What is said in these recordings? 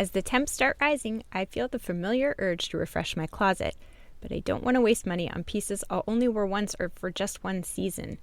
As the temps start rising, I feel the familiar urge to refresh my closet, but I don't want to waste money on pieces I'll only wear once or for just one season.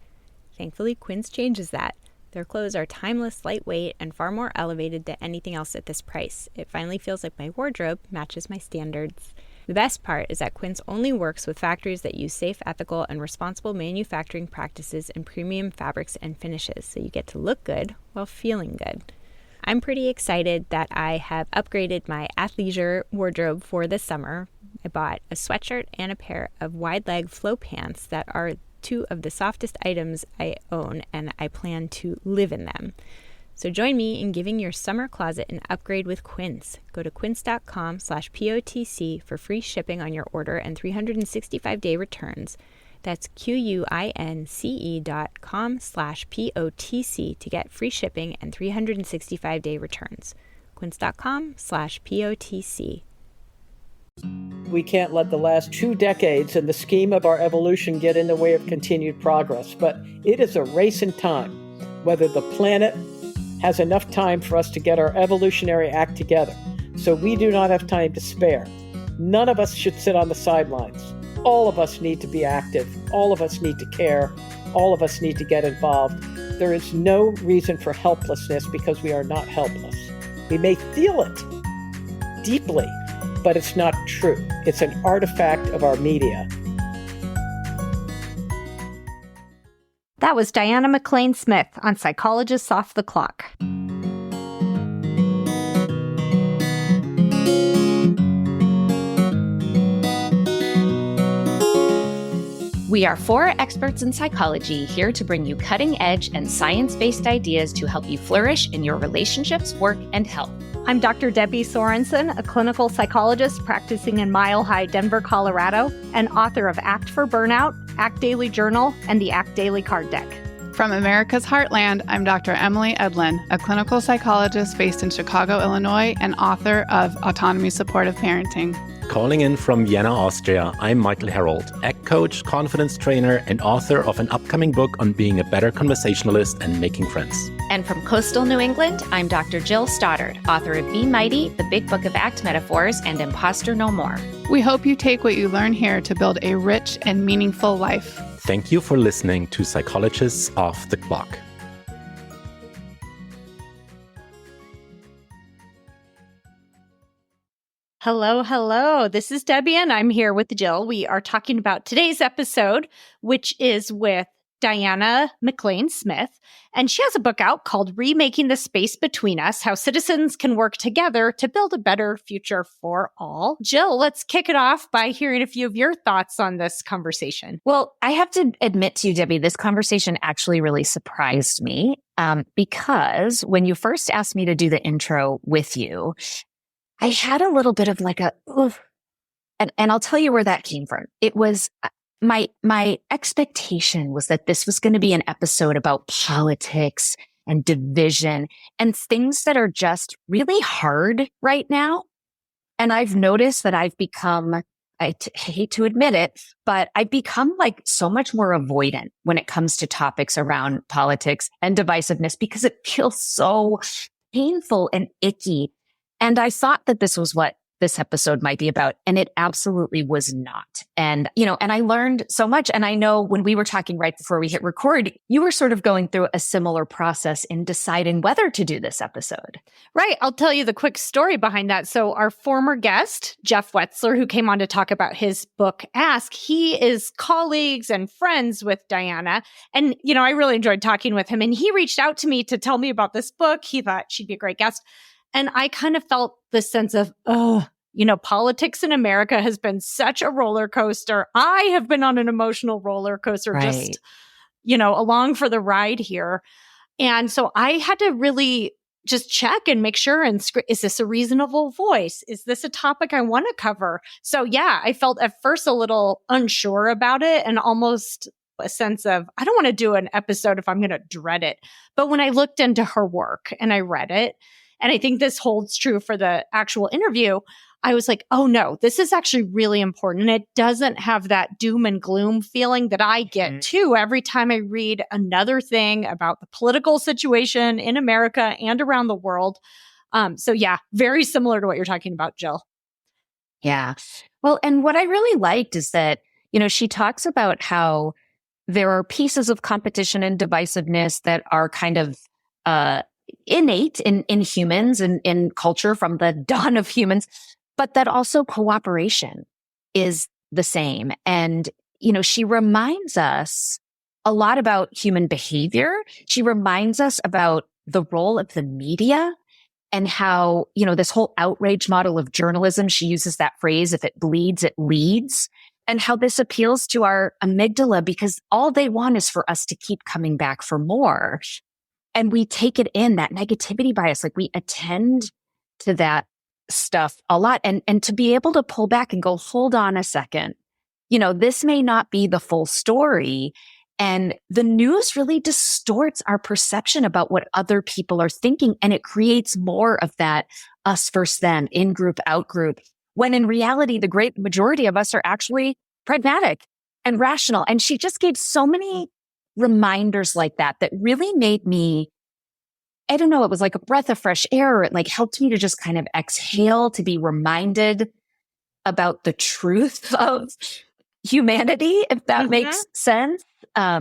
Thankfully, Quince changes that. Their clothes are timeless, lightweight, and far more elevated than anything else at this price. It finally feels like my wardrobe matches my standards. The best part is that Quince only works with factories that use safe, ethical, and responsible manufacturing practices and premium fabrics and finishes, so you get to look good while feeling good. I'm pretty excited that I have upgraded my athleisure wardrobe for this summer. I bought a sweatshirt and a pair of wide-leg flow pants that are two of the softest items I own, and I plan to live in them. So join me in giving your summer closet an upgrade with Quince. Go to quince.com/POTC for free shipping on your order and 365-day returns. That's QUINCE.com/POTC to get free shipping and 365-day returns. Quince.com/POTC. We can't let the last 2 decades and the scheme of our evolution get in the way of continued progress, but it is a race in time, whether the planet has enough time for us to get our evolutionary act together. So we do not have time to spare. None of us should sit on the sidelines. All of us need to be active. All of us need to care. All of us need to get involved. There is no reason for helplessness because we are not helpless. We may feel it deeply, but it's not true. It's an artifact of our media. That was Diana McLain Smith on Psychologists Off the Clock. We are 4 experts in psychology here to bring you cutting-edge and science-based ideas to help you flourish in your relationships, work, and health. I'm Dr. Debbie Sorensen, a clinical psychologist practicing in Mile High, Denver, Colorado, and author of Act for Burnout, Act Daily Journal, and the Act Daily Card Deck. From America's Heartland, I'm Dr. Emily Edlin, a clinical psychologist based in Chicago, Illinois, and author of Autonomy Supportive Parenting. Calling in from Vienna, Austria, I'm Michael Herold, ACT coach, confidence trainer, and author of an upcoming book on being a better conversationalist and making friends. And from coastal New England, I'm Dr. Jill Stoddard, author of Be Mighty, The Big Book of ACT Metaphors, and Imposter No More. We hope you take what you learn here to build a rich and meaningful life. Thank you for listening to Psychologists Off the Clock. Hello, hello. This is Debbie, and I'm here with Jill. We are talking about today's episode, which is with Diana McLain Smith, and she has a book out called Remaking the Space Between Us, How Citizens Can Work Together to Build a Better Future for All. Jill, let's kick it off by hearing a few of your thoughts on this conversation. Well, I have to admit to you, Debbie, this conversation actually really surprised me because when you first asked me to do the intro with you, I had a little bit of like and I'll tell you where that came from. It was my expectation was that this was going to be an episode about politics and division and things that are just really hard right now. And I've noticed that I've become, I hate to admit it, but I've become like so much more avoidant when it comes to topics around politics and divisiveness because it feels so painful and icky. And I thought that this was what this episode might be about, and it absolutely was not. And, and I learned so much. And I know when we were talking right before we hit record, you were sort of going through a similar process in deciding whether to do this episode. Right. I'll tell you the quick story behind that. So our former guest, Jeff Wetzler, who came on to talk about his book, Ask, he is colleagues and friends with Diana. And, I really enjoyed talking with him. And he reached out to me to tell me about this book. He thought she'd be a great guest. And I kind of felt this sense of, politics in America has been such a roller coaster. I have been on an emotional roller coaster, right. just, along for the ride here. And so I had to really just check and make sure, is this a reasonable voice? Is this a topic I want to cover? So yeah, I felt at first a little unsure about it and almost a sense of, I don't want to do an episode if I'm going to dread it. But when I looked into her work and I read it, and I think this holds true for the actual interview, I was like, oh no, this is actually really important. And it doesn't have that doom and gloom feeling that I get too every time I read another thing about the political situation in America and around the world. So yeah, very similar to what you're talking about, Jill. Yeah. Well, and what I really liked is that, she talks about how there are pieces of competition and divisiveness that are kind of innate in humans and in culture from the dawn of humans, but that also cooperation is the same. And, she reminds us a lot about human behavior. She reminds us about the role of the media and how, this whole outrage model of journalism, she uses that phrase, if it bleeds, it leads, and how this appeals to our amygdala because all they want is for us to keep coming back for more. And we take it in, that negativity bias, like we attend to that stuff a lot. And to be able to pull back and go, hold on a second, this may not be the full story. And the news really distorts our perception about what other people are thinking. And it creates more of that us versus them, in group, out group, when in reality, the great majority of us are actually pragmatic and rational. And she just gave so many reminders like that really made me, I don't know, it was like a breath of fresh air. It like helped me to just kind of exhale, to be reminded about the truth of humanity, if that makes sense.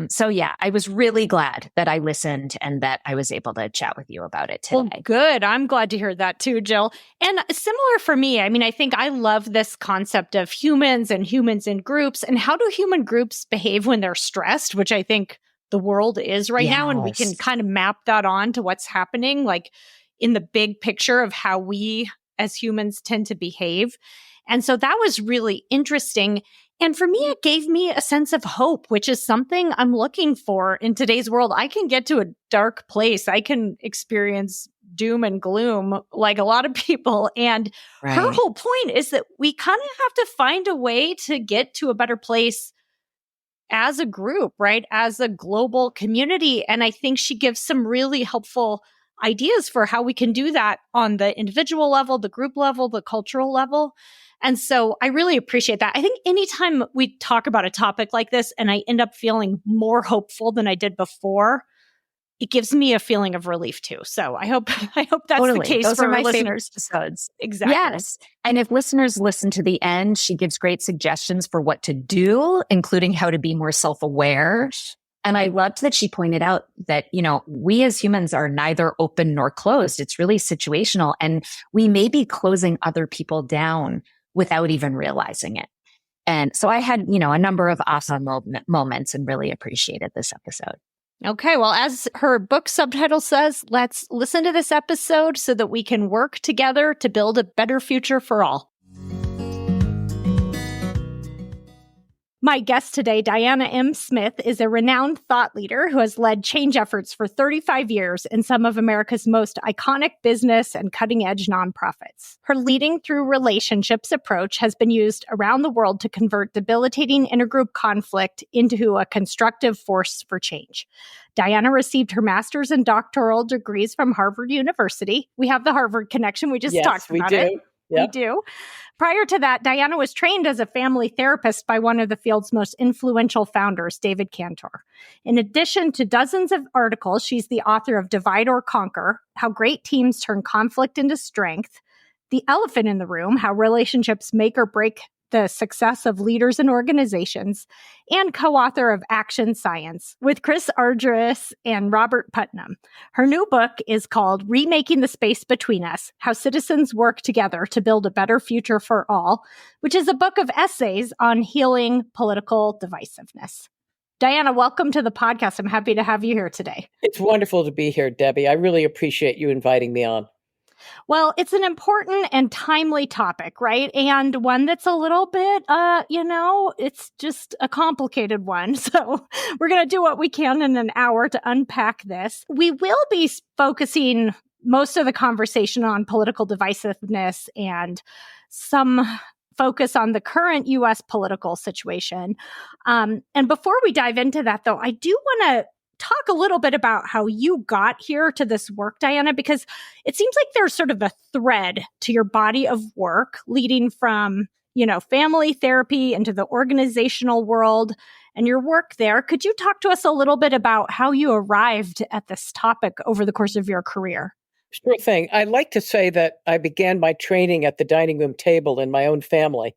So yeah, I was really glad that I listened and that I was able to chat with you about it today. Well, good. I'm glad to hear that too, Jill. And similar for me, I mean, I think I love this concept of humans and humans in groups, and how do human groups behave when they're stressed, which I think the world is right now. And we can kind of map that on to what's happening, like in the big picture of how we as humans tend to behave. And so that was really interesting. And for me, it gave me a sense of hope, which is something I'm looking for in today's world. I can get to a dark place. I can experience doom and gloom like a lot of people. And her whole point is that we kind of have to find a way to get to a better place as a group, right? As a global community. And I think she gives some really helpful ideas for how we can do that on the individual level, the group level, the cultural level. And so I really appreciate that. I think anytime we talk about a topic like this and I end up feeling more hopeful than I did before, it gives me a feeling of relief too. So I hope that's the case. Those for are my listeners. favorite episodes. Exactly. Yes. And if listeners listen to the end, she gives great suggestions for what to do, including how to be more self-aware. And I loved that she pointed out that, we as humans are neither open nor closed. It's really situational. And we may be closing other people down without even realizing it. And so I had, a number of awesome moments and really appreciated this episode. Okay, well, as her book subtitle says, let's listen to this episode so that we can work together to build a better future for all. My guest today, Diana M. Smith, is a renowned thought leader who has led change efforts for 35 years in some of America's most iconic business and cutting-edge nonprofits. Her leading through relationships approach has been used around the world to convert debilitating intergroup conflict into a constructive force for change. Diana received her master's and doctoral degrees from Harvard University. We have the Harvard connection. We just talked about it. Yep. We do. Prior to that, Diana was trained as a family therapist by one of the field's most influential founders, David Cantor. In addition to dozens of articles, she's the author of Divide or Conquer, How Great Teams Turn Conflict into Strength, The Elephant in the Room, How Relationships Make or Break the Success of Leaders and Organizations, and co-author of Action Science with Chris Argyris and Robert Putnam. Her new book is called Remaking the Space Between Us, How Citizens Work Together to Build a Better Future for All, which is a book of essays on healing political divisiveness. Diana, welcome to the podcast. I'm happy to have you here today. It's wonderful to be here, Debbie. I really appreciate you inviting me on. Well, it's an important and timely topic, right? And one that's a little bit, it's just a complicated one. So we're going to do what we can in an hour to unpack this. We will be focusing most of the conversation on political divisiveness and some focus on the current U.S. political situation. And before we dive into that, though, I do want to talk a little bit about how you got here to this work, Diana, because it seems like there's sort of a thread to your body of work leading from, family therapy into the organizational world and your work there. Could you talk to us a little bit about how you arrived at this topic over the course of your career? Sure thing. I like to say that I began my training at the dining room table in my own family,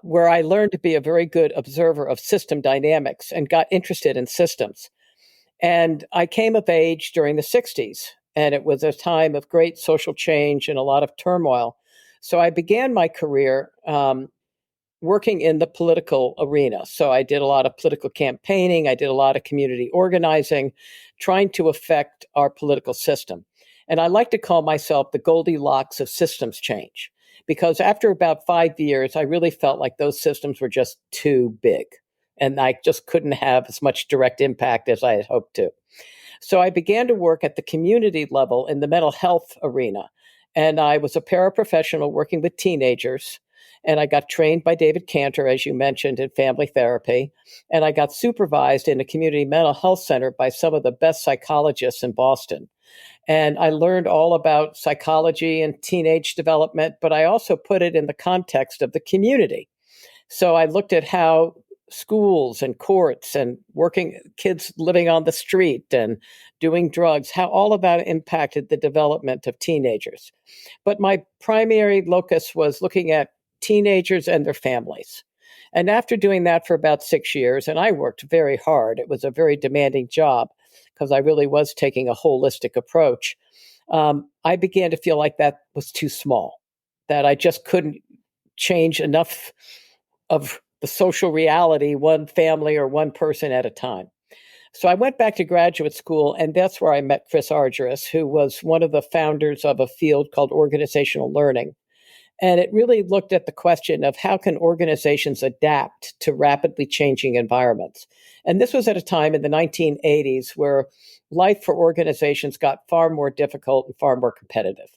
where I learned to be a very good observer of system dynamics and got interested in systems. And I came of age during the 60s, and it was a time of great social change and a lot of turmoil. So I began my career working in the political arena. So I did a lot of political campaigning, I did a lot of community organizing, trying to affect our political system. And I like to call myself the Goldilocks of systems change, because after about 5 years, I really felt like those systems were just too big. And I just couldn't have as much direct impact as I had hoped to. So I began to work at the community level in the mental health arena. And I was a paraprofessional working with teenagers. And I got trained by David Cantor, as you mentioned, in family therapy. And I got supervised in a community mental health center by some of the best psychologists in Boston. And I learned all about psychology and teenage development, but I also put it in the context of the community. So I looked at how schools and courts and working kids living on the street and doing drugs, how all of that impacted the development of teenagers. But my primary locus was looking at teenagers and their families. And after doing that for about 6 years, and I worked very hard, it was a very demanding job because I really was taking a holistic approach. I began to feel like that was too small, that I just couldn't change enough of the social reality, one family or one person at a time. So I went back to graduate school, and that's where I met Chris Argyris, who was one of the founders of a field called organizational learning. And it really looked at the question of how can organizations adapt to rapidly changing environments. And this was at a time in the 1980s where life for organizations got far more difficult and far more competitive.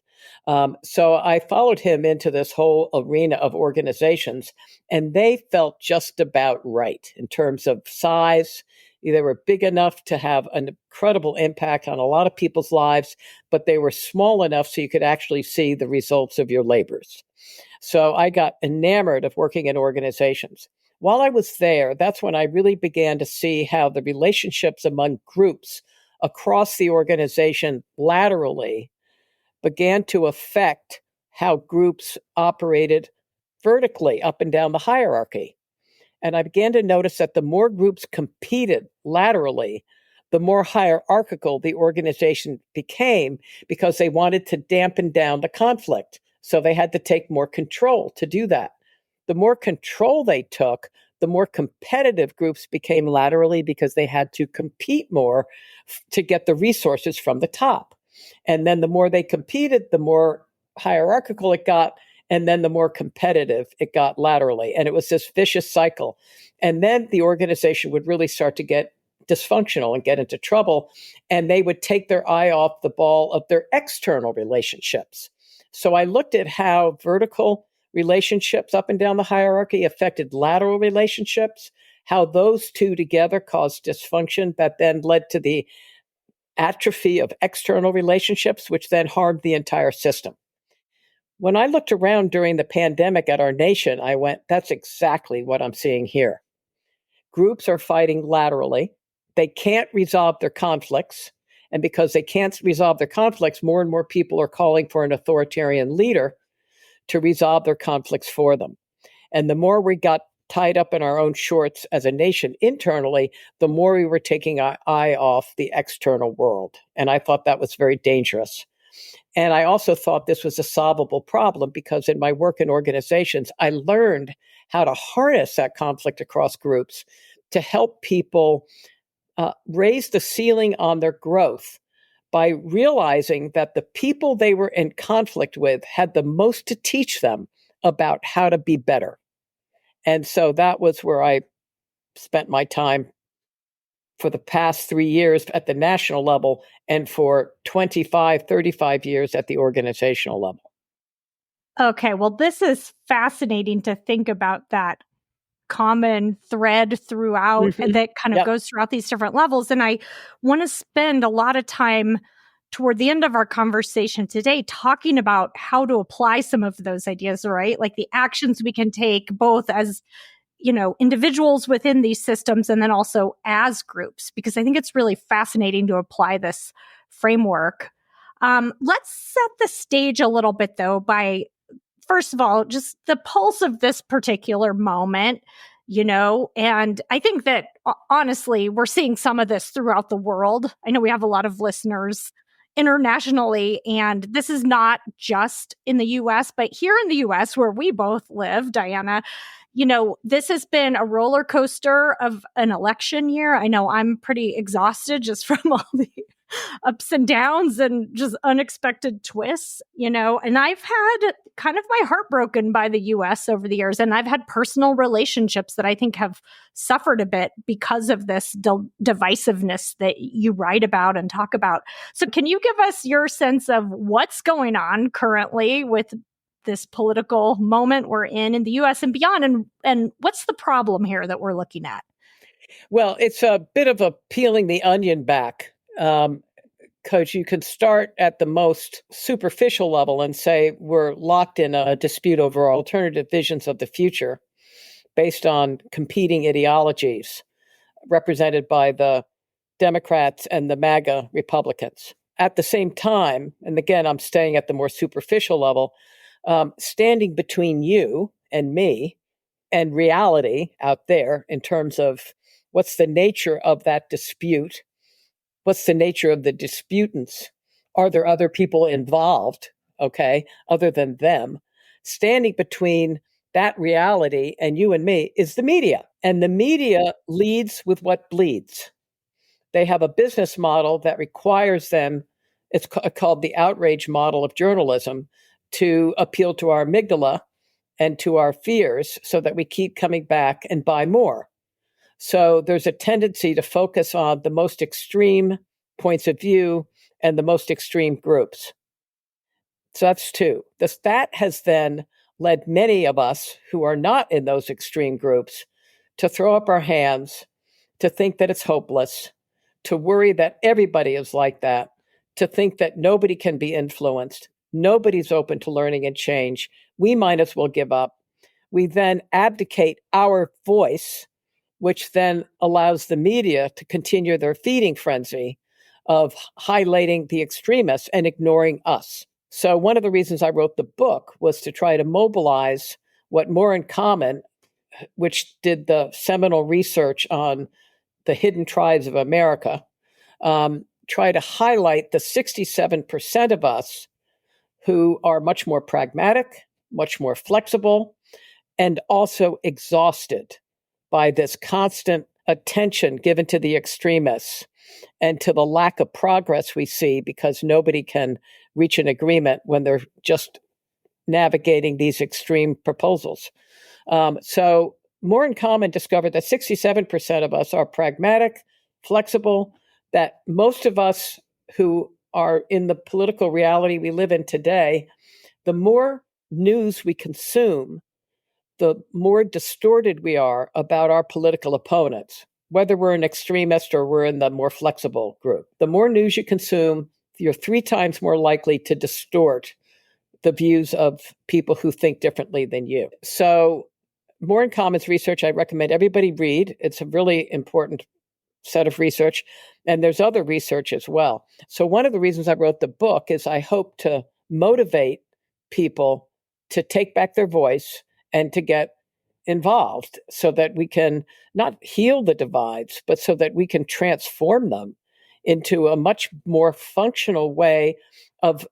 So I followed him into this whole arena of organizations, and they felt just about right in terms of size. They were big enough to have an incredible impact on a lot of people's lives, but they were small enough so you could actually see the results of your labors. So I got enamored of working in organizations. While I was there, that's when I really began to see how the relationships among groups across the organization laterally began to affect how groups operated vertically up and down the hierarchy. And I began to notice that the more groups competed laterally, the more hierarchical the organization became because they wanted to dampen down the conflict. So they had to take more control to do that. The more control they took, the more competitive groups became laterally because they had to compete more to get the resources from the top. And then the more they competed, the more hierarchical it got. And then the more competitive it got laterally. And it was this vicious cycle. And then the organization would really start to get dysfunctional and get into trouble. And they would take their eye off the ball of their external relationships. So I looked at how vertical relationships up and down the hierarchy affected lateral relationships, how those two together caused dysfunction that then led to the atrophy of external relationships, which then harmed the entire system. When I looked around during the pandemic at our nation, I went, that's exactly what I'm seeing here. Groups are fighting laterally. They can't resolve their conflicts. And because they can't resolve their conflicts, more and more people are calling for an authoritarian leader to resolve their conflicts for them. And the more we got tied up in our own shorts as a nation internally, the more we were taking our eye off the external world. And I thought that was very dangerous. And I also thought this was a solvable problem because in my work in organizations, I learned how to harness that conflict across groups to help people raise the ceiling on their growth by realizing that the people they were in conflict with had the most to teach them about how to be better. And so that was where I spent my time for the past 3 years at the national level and for 25, 35 years at the organizational level. Okay, well, this is fascinating to think about that common thread throughout that kind of goes throughout these different levels. And I want to spend a lot of time toward the end of our conversation today talking about how to apply some of those ideas, right? Like the actions we can take both as individuals within these systems and then also as groups, because I think it's really fascinating to apply this framework. Let's set the stage a little bit, though, by, first of all, just the pulse of this particular moment, and I think that, honestly, we're seeing some of this throughout the world. I know we have a lot of listeners internationally, and this is not just in the US, but here in the US, where we both live, Diana, this has been a roller coaster of an election year. I know I'm pretty exhausted just from all the ups and downs and just unexpected twists, and I've had kind of my heart broken by the US over the years. And I've had personal relationships that I think have suffered a bit because of this divisiveness that you write about and talk about. So can you give us your sense of what's going on currently with this political moment we're in the US and beyond, and what's the problem here that we're looking at? Well, it's a bit of a peeling the onion back, because you can start at the most superficial level and say we're locked in a dispute over alternative visions of the future based on competing ideologies represented by the Democrats and the MAGA Republicans. At the same time, and again, I'm staying at the more superficial level, standing between you and me and reality out there in terms of what's the nature of that dispute, what's the nature of the disputants, are there other people involved, other than them? Standing between that reality and you and me is the media. And the media leads with what bleeds. They have a business model that requires them, it's called the outrage model of journalism, to appeal to our amygdala and to our fears so that we keep coming back and buy more. So there's a tendency to focus on the most extreme points of view and the most extreme groups. So that's two. That has then led many of us who are not in those extreme groups to throw up our hands, to think that it's hopeless, to worry that everybody is like that, to think that nobody can be influenced. Nobody's open to learning and change. We might as well give up. We then abdicate our voice, which then allows the media to continue their feeding frenzy of highlighting the extremists and ignoring us. So one of the reasons I wrote the book was to try to mobilize what More in Common, which did the seminal research on the hidden tribes of America, try to highlight the 67% of us who are much more pragmatic, much more flexible, and also exhausted by this constant attention given to the extremists and to the lack of progress we see because nobody can reach an agreement when they're just navigating these extreme proposals. So More in Common discovered that 67% of us are pragmatic, flexible, that most of us who are in the political reality we live in today, the more news we consume, the more distorted we are about our political opponents, whether we're an extremist or we're in the more flexible group. The more news you consume, you're 3 times more likely to distort the views of people who think differently than you. So More in Common's research, I recommend everybody read. It's a really important set of research, and there's other research as well. So one of the reasons I wrote the book is I hope to motivate people to take back their voice and to get involved so that we can not heal the divides, but so that we can transform them into a much more functional way of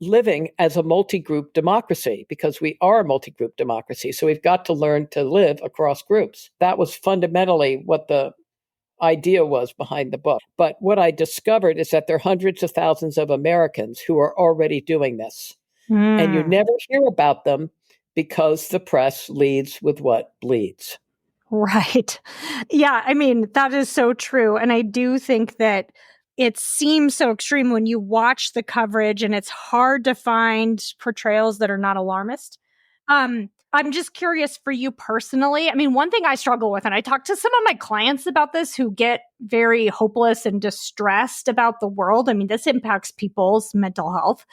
living as a multi-group democracy, because we are a multi-group democracy. So we've got to learn to live across groups. That was fundamentally what the idea was behind the book. But what I discovered is that there are hundreds of thousands of Americans who are already doing this. And you never hear about them because the press leads with what bleeds. Right. Yeah, I mean, that is so true. And I do think that it seems so extreme when you watch the coverage, and it's hard to find portrayals that are not alarmist. I'm just curious for you personally. I mean, one thing I struggle with, and I talk to some of my clients about this who get very hopeless and distressed about the world. I mean, this impacts people's mental health.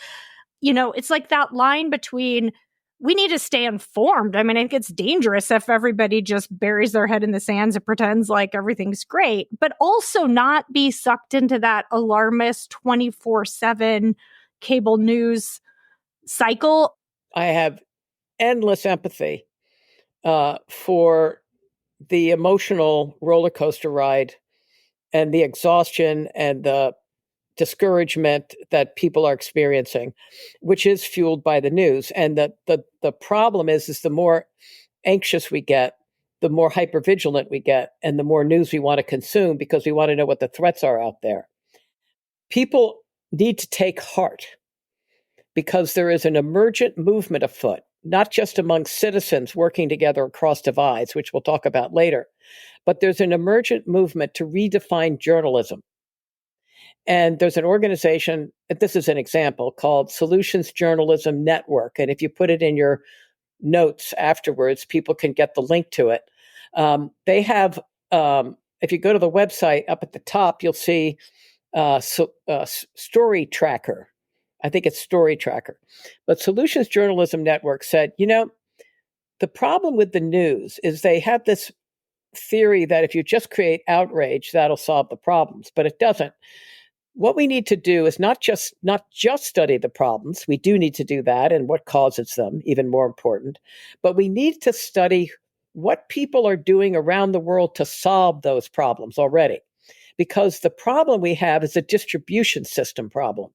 It's like that line between, we need to stay informed. I mean, I think it's dangerous if everybody just buries their head in the sands and pretends like everything's great, but also not be sucked into that alarmist 24/7 cable news cycle? I have endless empathy for the emotional roller coaster ride and the exhaustion and the discouragement that people are experiencing, which is fueled by the news. And the problem is the more anxious we get, the more hypervigilant we get, and the more news we want to consume because we want to know what the threats are out there. People need to take heart because there is an emergent movement afoot, not just among citizens working together across divides, which we'll talk about later, but there's an emergent movement to redefine journalism. And there's an organization, this is an example, called Solutions Journalism Network. And if you put it in your notes afterwards, people can get the link to it. They have, if you go to the website, up at the top, you'll see Story Tracker. I think it's Story Tracker. But Solutions Journalism Network said, the problem with the news is they have this theory that if you just create outrage, that'll solve the problems, but it doesn't. What we need to do is not just study the problems. We do need to do that and what causes them, even more important. But we need to study what people are doing around the world to solve those problems already. Because the problem we have is a distribution system problem.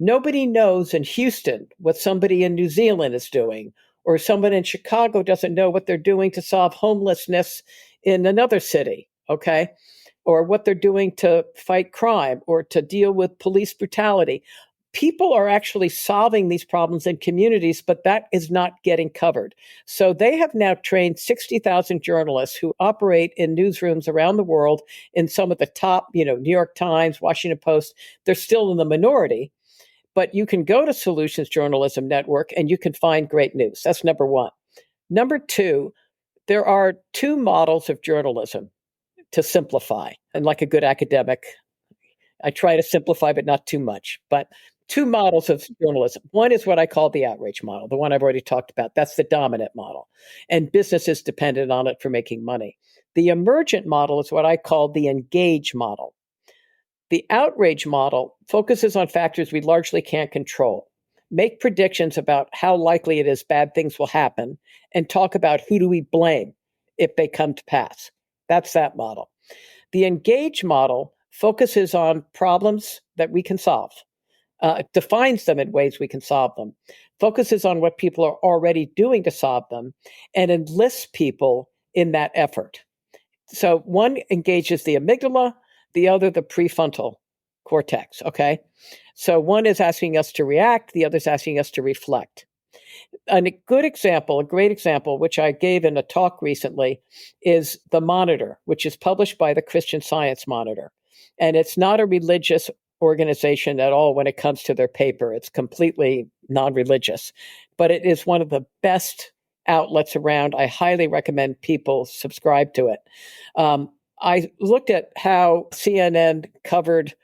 Nobody knows in Houston what somebody in New Zealand is doing, or someone in Chicago doesn't know what they're doing to solve homelessness in another city, okay? Or what they're doing to fight crime or to deal with police brutality. People are actually solving these problems in communities, but that is not getting covered. So they have now trained 60,000 journalists who operate in newsrooms around the world in some of the top, New York Times, Washington Post. They're still in the minority, but you can go to Solutions Journalism Network and you can find great news. That's number one. Number two, there are two models of journalism to simplify. And like a good academic, I try to simplify, but not too much. But two models of journalism. One is what I call the outrage model, the one I've already talked about. That's the dominant model. And business is dependent on it for making money. The emergent model is what I call the engage model. The outrage model focuses on factors we largely can't control, make predictions about how likely it is bad things will happen, and talk about who do we blame if they come to pass. That's that model. The engage model focuses on problems that we can solve, defines them in ways we can solve them, focuses on what people are already doing to solve them, and enlists people in that effort. So one engages the amygdala, the other the prefrontal cortex, okay? So one is asking us to react, the other is asking us to reflect. And a great example, which I gave in a talk recently, is The Monitor, which is published by the Christian Science Monitor. And it's not a religious organization at all when it comes to their paper. It's completely non-religious, but it is one of the best outlets around. I highly recommend people subscribe to it. I looked at how CNN covered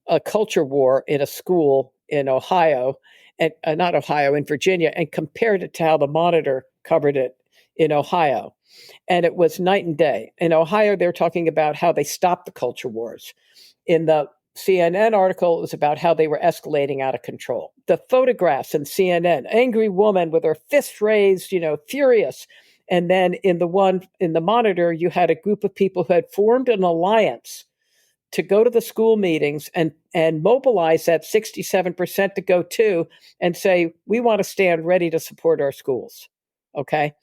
a culture war in a school in Ohio, and in Virginia, and compared it to how the Monitor covered it in Ohio. And it was night and day. In Ohio, they're talking about how they stopped the culture wars. In the CNN article, it was about how they were escalating out of control. The photographs in CNN, angry woman with her fist raised, furious. And then in the Monitor, you had a group of people who had formed an alliance to go to the school meetings and mobilize that 67% to go to and say, we want to stand ready to support our schools. Okay.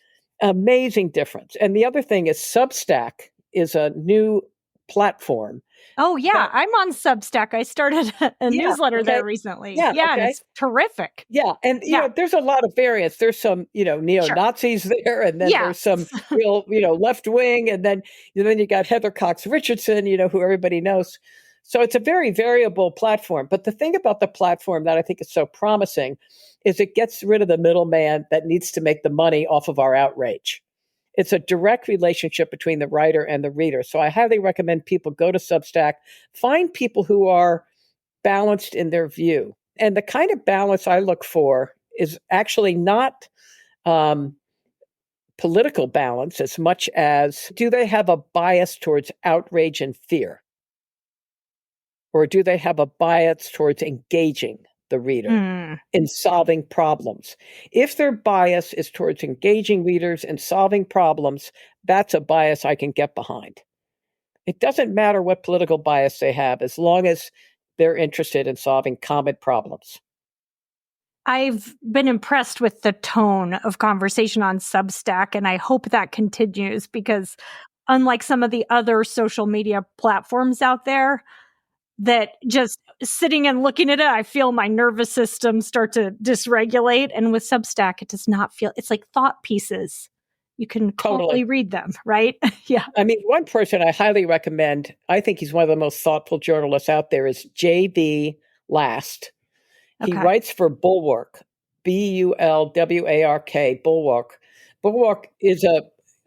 Amazing difference. And the other thing is Substack is a new platform. Oh, yeah. I'm on Substack. I started a newsletter there recently. Yeah. And it's terrific. Yeah. And, there's a lot of variants. There's some, neo-Nazis there, and then there's some real, left wing. And then you got Heather Cox Richardson, who everybody knows. So it's a very variable platform. But the thing about the platform that I think is so promising is it gets rid of the middleman that needs to make the money off of our outrage. It's a direct relationship between the writer and the reader. So I highly recommend people go to Substack, find people who are balanced in their view. And the kind of balance I look for is actually not political balance as much as, do they have a bias towards outrage and fear? Or do they have a bias towards engaging the reader in solving problems. If their bias is towards engaging readers and solving problems, that's a bias I can get behind. It doesn't matter what political bias they have, as long as they're interested in solving common problems. I've been impressed with the tone of conversation on Substack, and I hope that continues because unlike some of the other social media platforms out there, that just sitting and looking at it, I feel my nervous system start to dysregulate. And with Substack, it does not feel, it's like thought pieces. You can totally read them, right? Yeah. I mean, one person I highly recommend, I think he's one of the most thoughtful journalists out there, is J.B. Last. He writes for Bulwark, Bulwark, Bulwark. Bulwark is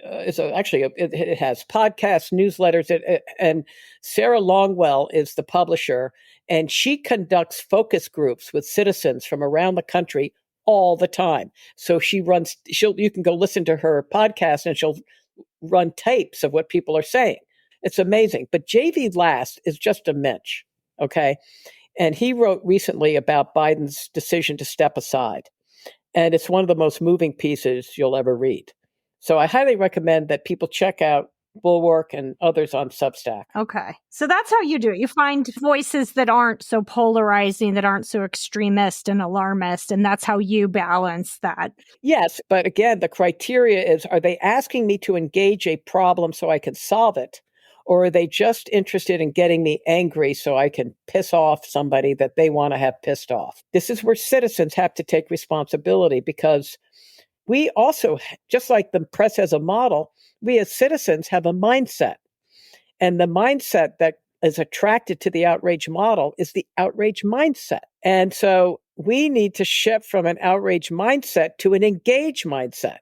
it has podcasts, newsletters, and Sarah Longwell is the publisher, and she conducts focus groups with citizens from around the country all the time. So you can go listen to her podcast, and she'll run tapes of what people are saying. It's amazing. But J.V. Last is just a mensch, okay? And he wrote recently about Biden's decision to step aside. And it's one of the most moving pieces you'll ever read. So I highly recommend that people check out Bulwark and others on Substack. Okay. So that's how you do it. You find voices that aren't so polarizing, that aren't so extremist and alarmist. And that's how you balance that. Yes. But again, the criteria is, are they asking me to engage a problem so I can solve it? Or are they just interested in getting me angry so I can piss off somebody that they want to have pissed off? This is where citizens have to take responsibility, because we also, just like the press as a model, we as citizens have a mindset. And the mindset that is attracted to the outrage model is the outrage mindset. And so we need to shift from an outrage mindset to an engage mindset.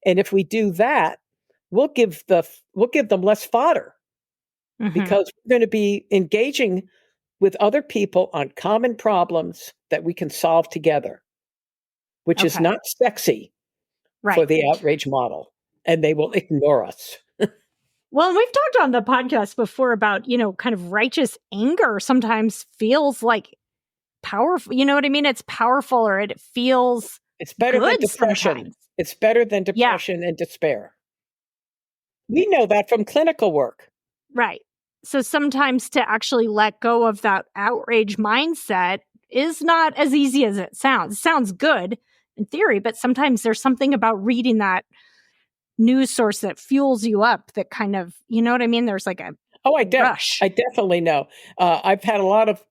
And if we do that, we'll give them less fodder. Because we're going to be engaging with other people on common problems that we can solve together, which is not sexy for the outrage model, and they will ignore us. Well, we've talked on the podcast before about, kind of righteous anger sometimes feels like powerful. You know what I mean? It's powerful, or it feels it's better than depression. Sometimes. It's better than depression and despair. We know that from clinical work. Right. So sometimes to actually let go of that outrage mindset is not as easy as it sounds. It sounds good in theory, but sometimes there's something about reading that news source that fuels you up that kind of, you know what I mean? There's like a rush. I definitely know. I've had a lot of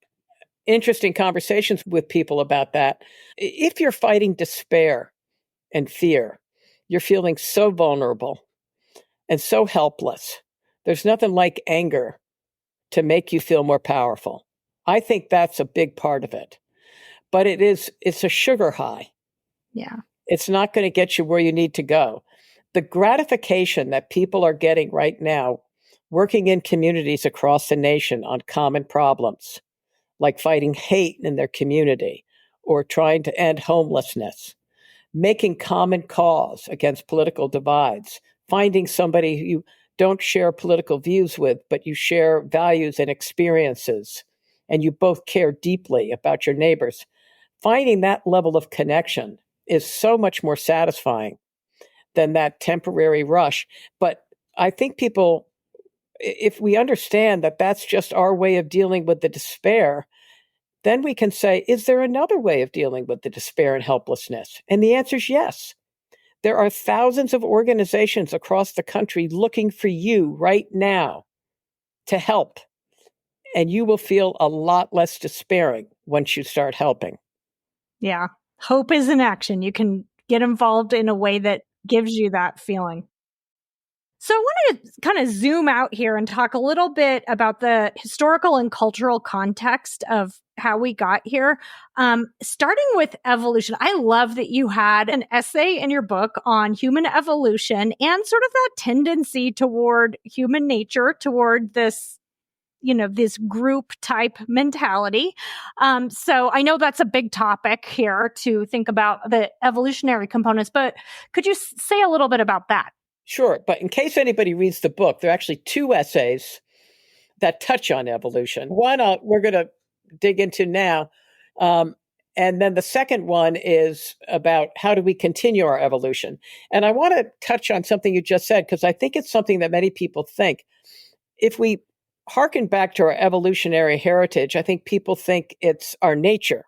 interesting conversations with people about that. If you're fighting despair and fear, you're feeling so vulnerable and so helpless. There's nothing like anger to make you feel more powerful. I think that's a big part of it. But it's a sugar high. Yeah. It's not going to get you where you need to go. The gratification that people are getting right now, working in communities across the nation on common problems, like fighting hate in their community or trying to end homelessness, making common cause against political divides, finding somebody who you don't share political views with, but you share values and experiences, and you both care deeply about your neighbors. Finding that level of connection is so much more satisfying than that temporary rush. But I think people, if we understand that that's just our way of dealing with the despair, then we can say, is there another way of dealing with the despair and helplessness? And the answer is yes. There are thousands of organizations across the country looking for you right now to help. And you will feel a lot less despairing once you start helping. Yeah. Hope is an action. You can get involved in a way that gives you that feeling. So I wanted to kind of zoom out here and talk a little bit about the historical and cultural context of how we got here. Starting with evolution, I love that you had an essay in your book on human evolution and sort of that tendency toward human nature, toward this, this group type mentality. So I know that's a big topic here to think about the evolutionary components, but could you say a little bit about that? Sure. But in case anybody reads the book, there are actually two essays that touch on evolution. One we're going to dig into now. And then the second one is about how do we continue our evolution? And I want to touch on something you just said, because I think it's something that many people think. If we hearken back to our evolutionary heritage, I think people think it's our nature.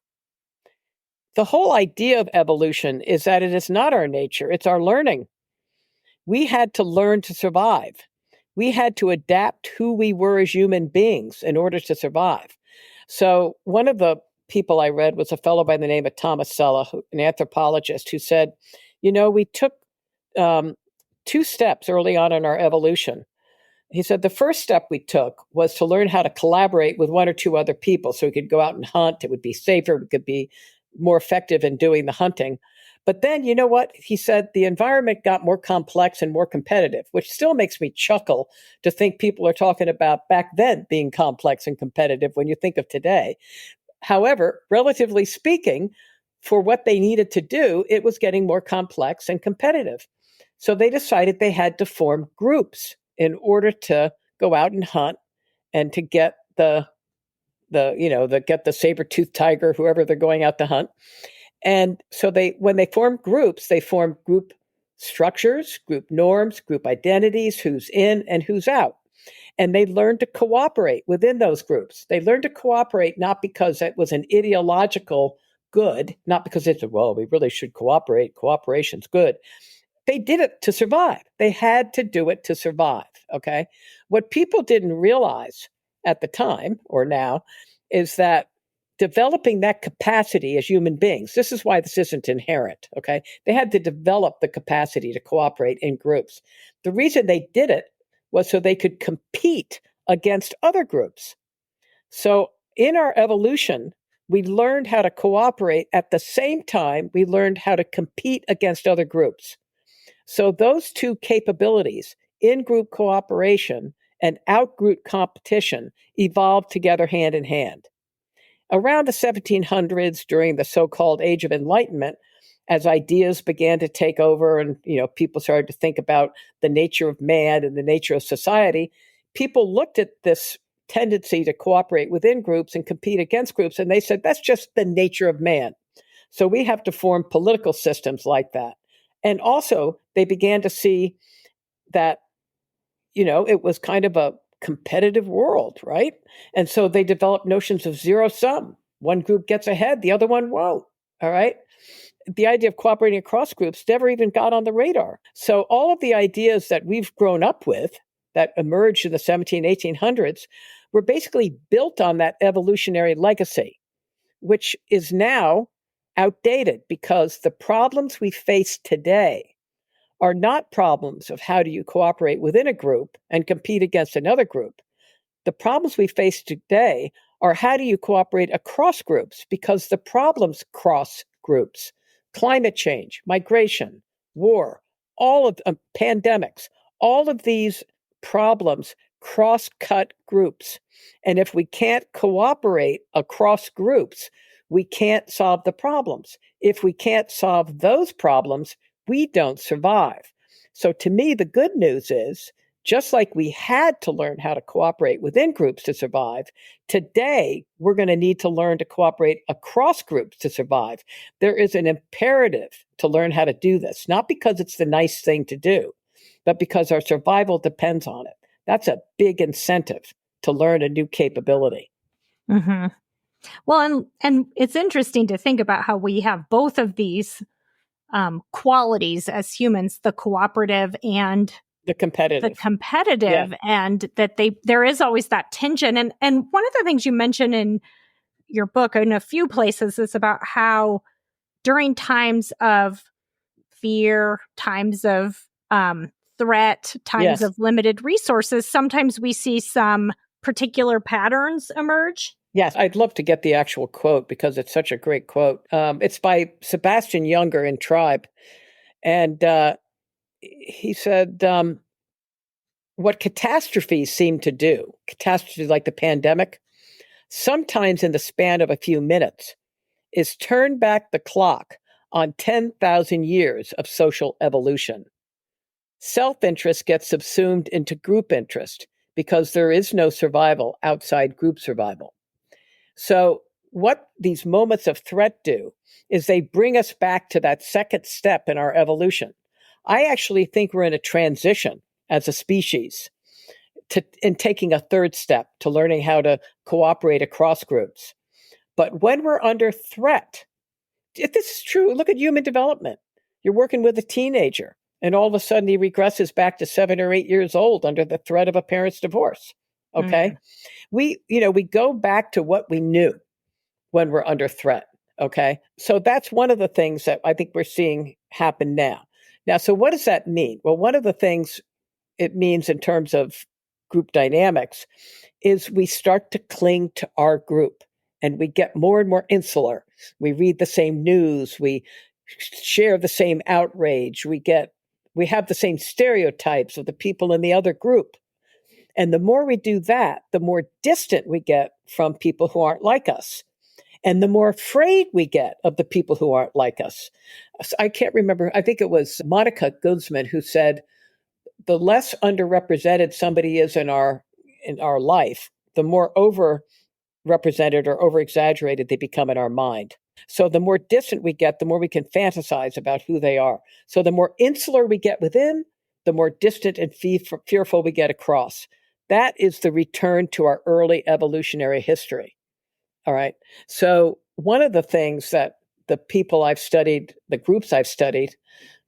The whole idea of evolution is that it is not our nature, it's our learning. We had to learn to survive. We had to adapt who we were as human beings in order to survive. So one of the people I read was a fellow by the name of Thomas Sella, an anthropologist, who said, we took 2 steps early on in our evolution. He said the first step we took was to learn how to collaborate with 1 or 2 other people so we could go out and hunt. It would be safer. We could be more effective in doing the hunting. But then, you know what? He said the environment got more complex and more competitive, which still makes me chuckle to think people are talking about back then being complex and competitive when you think of today. However, relatively speaking, for what they needed to do, it was getting more complex and competitive. So they decided they had to form groups in order to go out and hunt and to get the saber-toothed tiger, whoever they're going out to hunt. And so when they form groups, they form group structures, group norms, group identities, who's in and who's out. And they learned to cooperate within those groups. They learned to cooperate not because it was an ideological good, not because it's, we really should cooperate. Cooperation's good. They did it to survive. They had to do it to survive, okay? What people didn't realize at the time, or now, is that developing that capacity as human beings, this is why this isn't inherent, okay? They had to develop the capacity to cooperate in groups. The reason they did it was so they could compete against other groups. So in our evolution, we learned how to cooperate. At the same time, we learned how to compete against other groups. So those 2 capabilities, in-group cooperation and out-group competition, evolved together hand in hand. Around the 1700s, during the so-called Age of Enlightenment, as ideas began to take over and people started to think about the nature of man and the nature of society, people looked at this tendency to cooperate within groups and compete against groups, and they said, that's just the nature of man. So we have to form political systems like that. And also, they began to see that, it was kind of a competitive world, right? And so they developed notions of zero sum. One group gets ahead, the other one won't, all right? The idea of cooperating across groups never even got on the radar. So all of the ideas that we've grown up with that emerged in the 1800s were basically built on that evolutionary legacy, which is now outdated because the problems we face today are not problems of how do you cooperate within a group and compete against another group. The problems we face today are how do you cooperate across groups, because the problems cross groups. Climate change, migration, war, all of pandemics, all of these problems cross-cut groups. And if we can't cooperate across groups, we can't solve the problems. If we can't solve those problems, we don't survive. So to me, the good news is, just like we had to learn how to cooperate within groups to survive, today we're going to need to learn to cooperate across groups to survive. There is an imperative to learn how to do this, not because it's the nice thing to do, but because our survival depends on it. That's a big incentive to learn a new capability. Mm-hmm. Well, and it's interesting to think about how we have both of these qualities as humans, the cooperative and the competitive, yeah. And that there is always that tension. And one of the things you mention in your book in a few places is about how during times of fear, times of threat, times of limited resources, sometimes we see some particular patterns emerge. Yes, I'd love to get the actual quote because it's such a great quote. It's by Sebastian Junger in Tribe. And he said, what catastrophes seem to do, catastrophes like the pandemic, sometimes in the span of a few minutes, is turn back the clock on 10,000 years of social evolution. Self-interest gets subsumed into group interest because there is no survival outside group survival. So what these moments of threat do is they bring us back to that second step in our evolution. I actually think we're in a transition as a species in taking a third step to learning how to cooperate across groups. But when we're under threat, if this is true, look at human development. You're working with a teenager, and all of a sudden he regresses back to 7 or 8 years old under the threat of a parent's divorce. Okay. We go back to what we knew when we're under threat. Okay. So that's one of the things that I think we're seeing happen now. So what does that mean? Well, one of the things it means in terms of group dynamics is we start to cling to our group and we get more and more insular. We read the same news. We share the same outrage. We have the same stereotypes of the people in the other group. And the more we do that, the more distant we get from people who aren't like us. And the more afraid we get of the people who aren't like us. I can't remember. I think it was Monica Guzman who said, the less underrepresented somebody is in our life, the more overrepresented or over-exaggerated they become in our mind. So the more distant we get, the more we can fantasize about who they are. So the more insular we get within, the more distant and fearful we get across. That is the return to our early evolutionary history. All right. So one of the things that the people I've studied, the groups I've studied,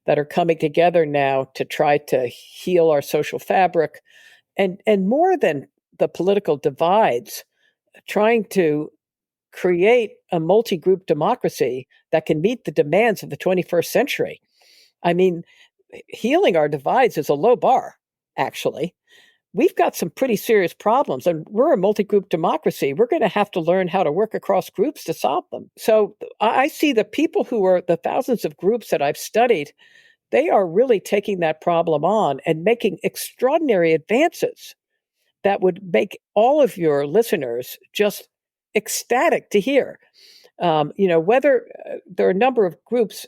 that are coming together now to try to heal our social fabric, and more than the political divides, trying to create a multi-group democracy that can meet the demands of the 21st century. I mean, healing our divides is a low bar, actually. We've got some pretty serious problems, and we're a multi-group democracy. We're going to have to learn how to work across groups to solve them. So I see the people who are the thousands of groups that I've studied, they are really taking that problem on and making extraordinary advances that would make all of your listeners just ecstatic to hear. Whether there are a number of groups.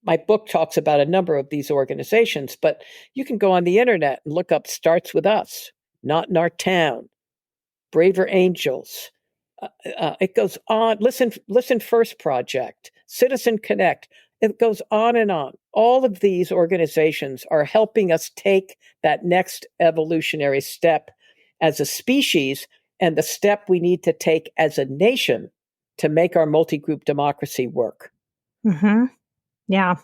My book talks about a number of these organizations, but you can go on the internet and look up Starts With Us, Not in Our Town, Braver Angels. It goes on. Listen First Project, Citizen Connect. It goes on and on. All of these organizations are helping us take that next evolutionary step as a species and the step we need to take as a nation to make our multi-group democracy work. Mm-hmm. Yeah.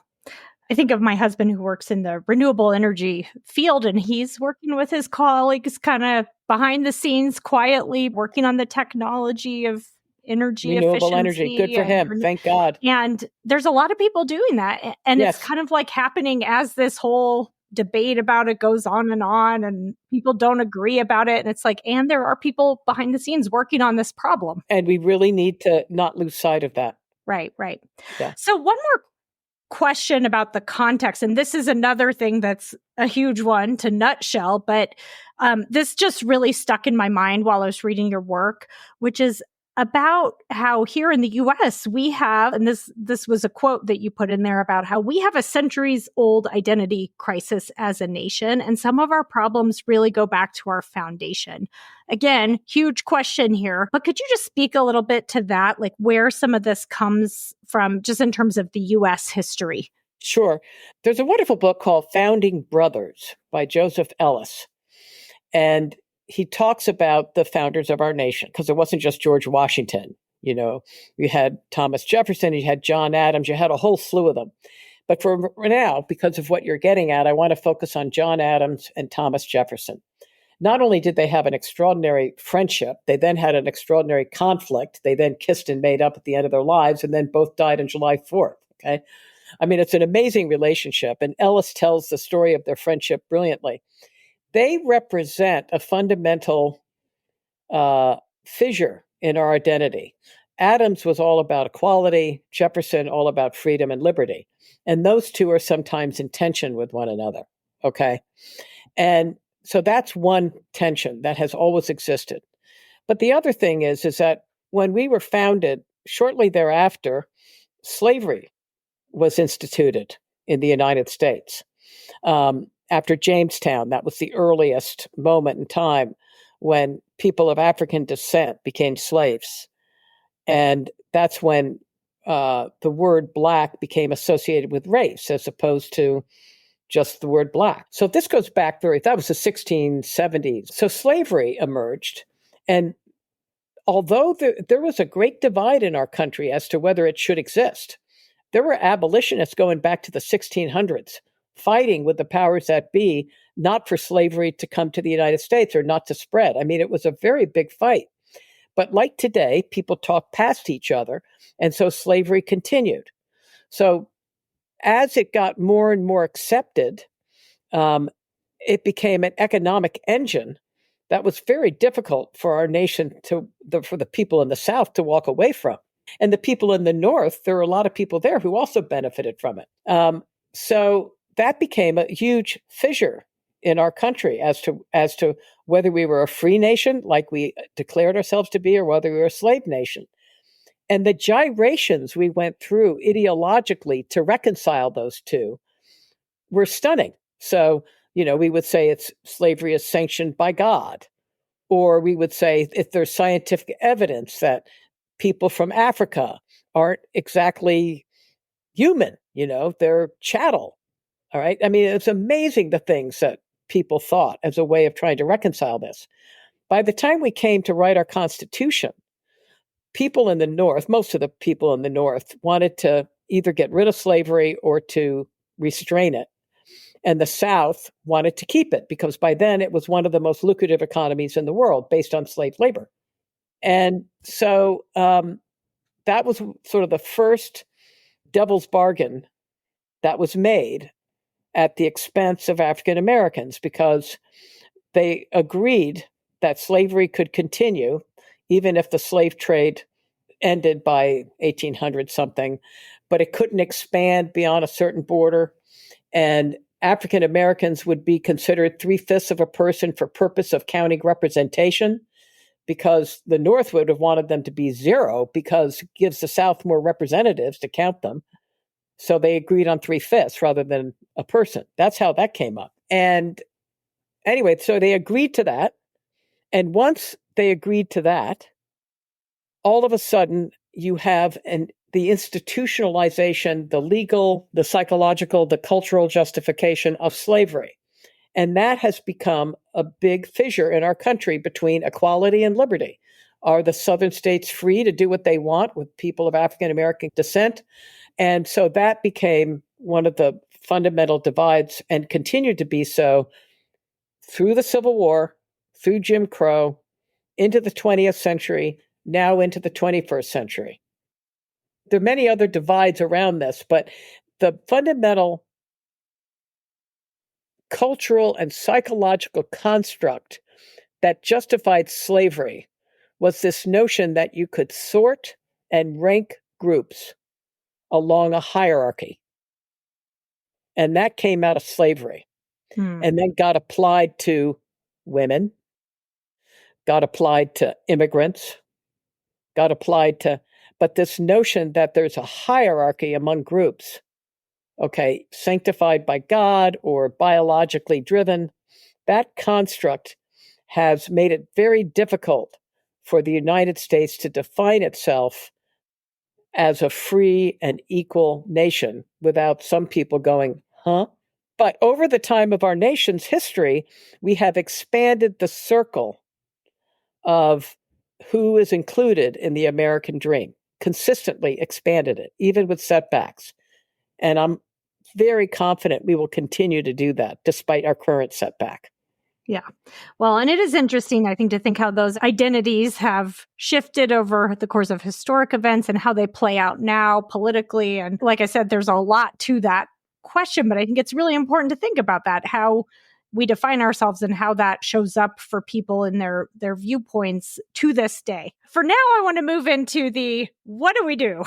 I think of my husband who works in the renewable energy field, and he's working with his colleagues kind of behind the scenes, quietly working on the technology of energy renewable efficiency. Energy. Good for him. Thank God. And there's a lot of people doing that. And Yes. It's kind of like happening as this whole debate about it goes on, and people don't agree about it. And it's like, and there are people behind the scenes working on this problem. And we really need to not lose sight of that. Right. Yeah. So one more question about the context, and this is another thing that's a huge one to nutshell, but this just really stuck in my mind while I was reading your work, which is about how here in the US we have, and this was a quote that you put in there about how we have a centuries-old identity crisis as a nation, and some of our problems really go back to our foundation. Again, huge question here, but could you just speak a little bit to that, like where some of this comes from, just in terms of the US history? Sure. There's a wonderful book called Founding Brothers by Joseph Ellis. And he talks about the founders of our nation, because it wasn't just George Washington. You had Thomas Jefferson, you had John Adams, you had a whole slew of them. But for now, because of what you're getting at, I want to focus on John Adams and Thomas Jefferson. Not only did they have an extraordinary friendship, they then had an extraordinary conflict. They then kissed and made up at the end of their lives, and then both died on July 4th. Okay. I mean, it's an amazing relationship. And Ellis tells the story of their friendship brilliantly. They represent a fundamental fissure in our identity. Adams was all about equality, Jefferson all about freedom and liberty. And those two are sometimes in tension with one another, okay? And so that's one tension that has always existed. But the other thing is that when we were founded, shortly thereafter, slavery was instituted in the United States. After Jamestown, that was the earliest moment in time when people of African descent became slaves. And that's when the word black became associated with race as opposed to just the word black. So this goes back that was the 1670s. So slavery emerged. And although there was a great divide in our country as to whether it should exist, there were abolitionists going back to the 1600s fighting with the powers that be, not for slavery to come to the United States or not to spread. I mean, it was a very big fight. But like today, people talk past each other, and so slavery continued. So as it got more and more accepted, it became an economic engine that was very difficult for our nation for the people in the South to walk away from. And the people in the North, there were a lot of people there who also benefited from it. So that became a huge fissure in our country as to whether we were a free nation, like we declared ourselves to be, or whether we were a slave nation. And the gyrations we went through ideologically to reconcile those two were stunning. So, we would say slavery is sanctioned by God, or we would say if there's scientific evidence that people from Africa aren't exactly human, they're chattel. All right. I mean, it's amazing the things that people thought as a way of trying to reconcile this. By the time we came to write our Constitution, people in the North, most of the people in the North, wanted to either get rid of slavery or to restrain it. And the South wanted to keep it because by then it was one of the most lucrative economies in the world based on slave labor. And so that was sort of the first devil's bargain that was made at the expense of African Americans, because they agreed that slavery could continue even if the slave trade ended by 1800 something, but it couldn't expand beyond a certain border. And African Americans would be considered 3/5 of a person for purpose of county representation, because the North would have wanted them to be 0 because it gives the South more representatives to count them. So they agreed on 3/5 rather than a person. That's how that came up. And anyway, so they agreed to that. And once they agreed to that, all of a sudden you have the institutionalization, the legal, the psychological, the cultural justification of slavery. And that has become a big fissure in our country between equality and liberty. Are the Southern states free to do what they want with people of African American descent? And so that became one of the fundamental divides and continued to be so through the Civil War, through Jim Crow, into the 20th century, now into the 21st century. There are many other divides around this, but the fundamental cultural and psychological construct that justified slavery was this notion that you could sort and rank groups along a hierarchy. And that came out of slavery and then got applied to women, got applied to immigrants, but this notion that there's a hierarchy among groups, okay, sanctified by God or biologically driven, that construct has made it very difficult for the United States to define itself as a free and equal nation without some people going, huh? But over the time of our nation's history, we have expanded the circle of who is included in the American dream, consistently expanded it, even with setbacks. And I'm very confident we will continue to do that despite our current setback. Yeah. Well, and it is interesting, I think, to think how those identities have shifted over the course of historic events and how they play out now politically. And like I said, there's a lot to that question, but I think it's really important to think about that, how we define ourselves and how that shows up for people in their viewpoints to this day. For now, I want to move into the what do we do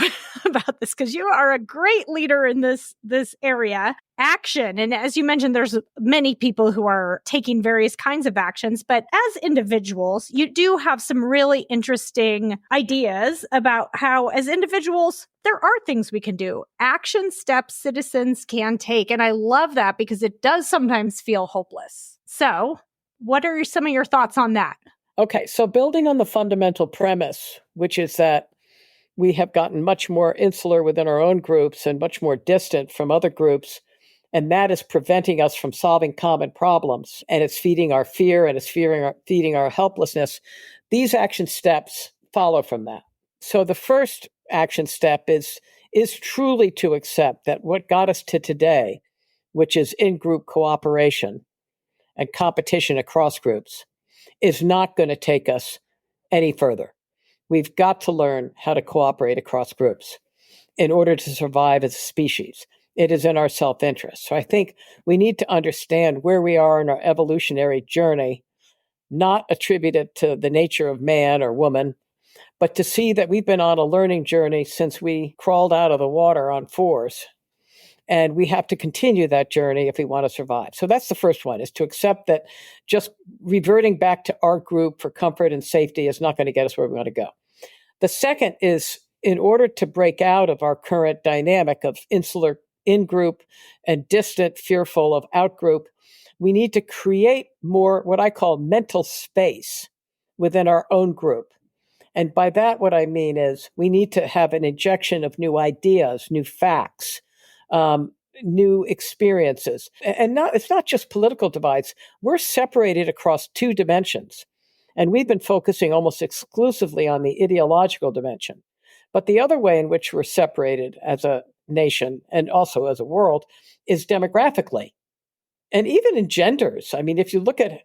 about this? Because you are a great leader in this area. Action. And as you mentioned, there's many people who are taking various kinds of actions, but as individuals, you do have some really interesting ideas about how, as individuals, there are things we can do, action steps citizens can take. And I love that because it does sometimes feel hopeless. So what are some of your thoughts on that? Okay, so building on the fundamental premise, which is that we have gotten much more insular within our own groups and much more distant from other groups. And that is preventing us from solving common problems. And it's feeding our fear and it's feeding our helplessness. These action steps follow from that. So the first action step is truly to accept that what got us to today, which is in-group cooperation and competition across groups, is not going to take us any further. We've got to learn how to cooperate across groups in order to survive as a species. It is in our self-interest. So I think we need to understand where we are in our evolutionary journey, not attribute it to the nature of man or woman, but to see that we've been on a learning journey since we crawled out of the water on fours. And we have to continue that journey if we want to survive. So that's the first one, is to accept that just reverting back to our group for comfort and safety is not going to get us where we want to go. The second is, in order to break out of our current dynamic of insular in-group and distant, fearful of out-group, we need to create more what I call mental space within our own group. And by that, what I mean is we need to have an injection of new ideas, new facts, new experiences. And it's not just political divides. We're separated across two dimensions. And we've been focusing almost exclusively on the ideological dimension. But the other way in which we're separated as a nation and also as a world is demographically. And even in genders. I mean, if you look at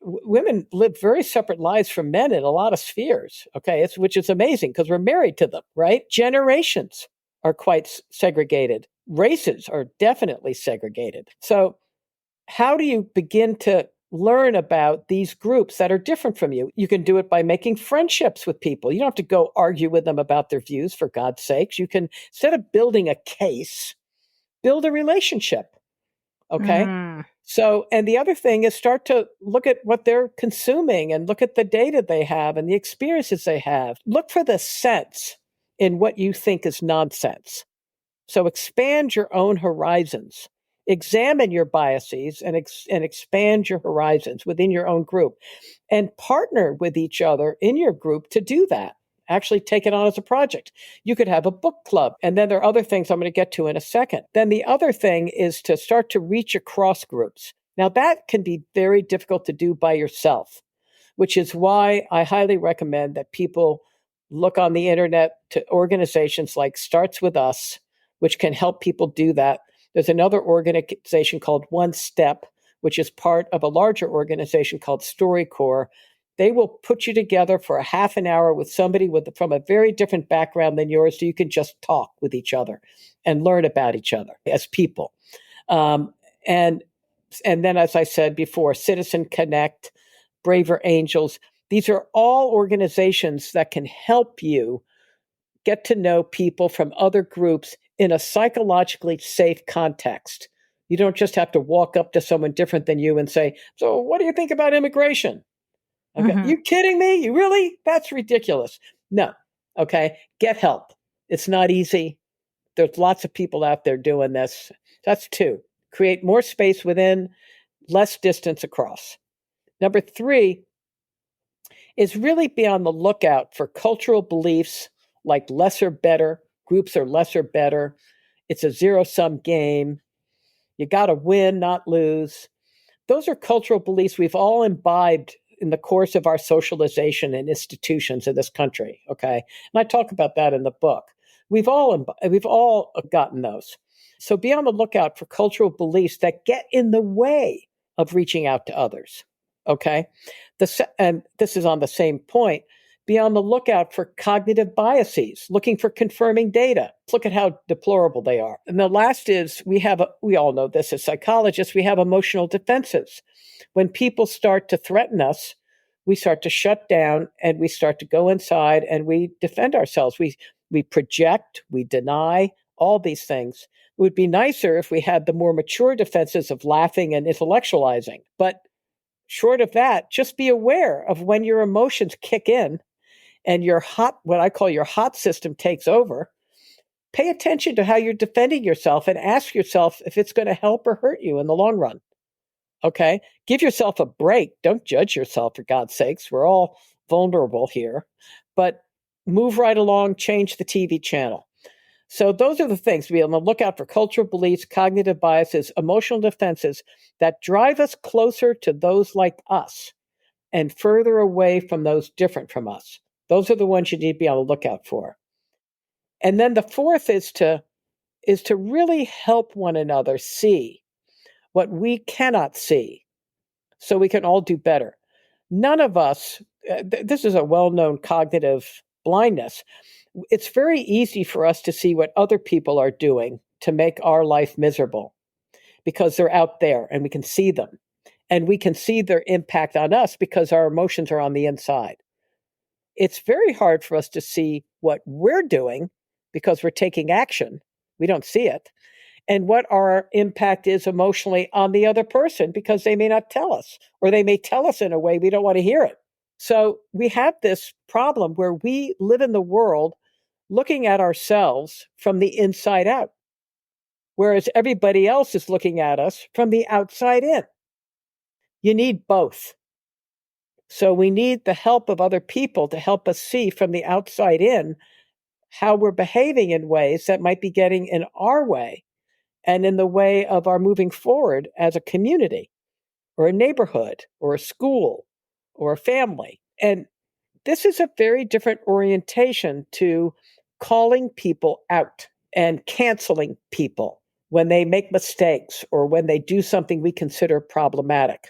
women live very separate lives from men in a lot of spheres, okay, which is amazing because we're married to them, right? Generations are quite segregated. Races are definitely segregated. So how do you begin to learn about these groups that are different from you? You can do it by making friendships with people. You don't have to go argue with them about their views, for God's sakes. You can, instead of building a case, build a relationship, okay? So, and the other thing is start to look at what they're consuming and look at the data they have and the experiences they have. Look for the sense in what you think is nonsense. So expand your own horizons. Examine your biases and expand your horizons within your own group and partner with each other in your group to do that. Actually take it on as a project. You could have a book club. And then there are other things I'm going to get to in a second. Then the other thing is to start to reach across groups. Now that can be very difficult to do by yourself, which is why I highly recommend that people look on the internet to organizations like Starts With Us, which can help people do that. There's another organization called One Step, which is part of a larger organization called StoryCorps. They will put you together for a half an hour with somebody from a very different background than yours, so you can just talk with each other and learn about each other as people. And then, as I said before, Citizen Connect, Braver Angels, these are all organizations that can help you get to know people from other groups in a psychologically safe context. You don't just have to walk up to someone different than you and say, so what do you think about immigration? Okay. You kidding me? You really? That's ridiculous. No. Okay. Get help. It's not easy. There's lots of people out there doing this. That's two. Create more space within, less distance across. Number three is really be on the lookout for cultural beliefs like less or better. Groups are less or better. It's a zero-sum game. You got to win, not lose. Those are cultural beliefs we've all imbibed in the course of our socialization and institutions in this country, okay? And I talk about that in the book. We've all gotten those. So be on the lookout for cultural beliefs that get in the way of reaching out to others, okay? And this is on the same point. Be on the lookout for cognitive biases, looking for confirming data. Look at how deplorable they are. And the last is we all know this as psychologists, we have emotional defenses. When people start to threaten us, we start to shut down and we start to go inside and we defend ourselves. We project, we deny, all these things. It would be nicer if we had the more mature defenses of laughing and intellectualizing. But short of that, just be aware of when your emotions kick in and what I call your hot system takes over. Pay attention to how you're defending yourself and ask yourself if it's going to help or hurt you in the long run. Okay? Give yourself a break. Don't judge yourself, for God's sakes. We're all vulnerable here. But move right along, change the TV channel. So those are the things. To be on the lookout for cultural beliefs, cognitive biases, emotional defenses that drive us closer to those like us and further away from those different from us. Those are the ones you need to be on the lookout for. And then the fourth is to really help one another see what we cannot see so we can all do better. None of us, this is a well-known cognitive blindness. It's very easy for us to see what other people are doing to make our life miserable because they're out there and we can see them. And we can see their impact on us because our emotions are on the inside. It's very hard for us to see what we're doing because we're taking action. We don't see it. And what our impact is emotionally on the other person because they may not tell us, or they may tell us in a way we don't want to hear it. So we have this problem where we live in the world looking at ourselves from the inside out, whereas everybody else is looking at us from the outside in. You need both. So we need the help of other people to help us see from the outside in how we're behaving in ways that might be getting in our way and in the way of our moving forward as a community or a neighborhood or a school or a family. And this is a very different orientation to calling people out and canceling people when they make mistakes or when they do something we consider problematic.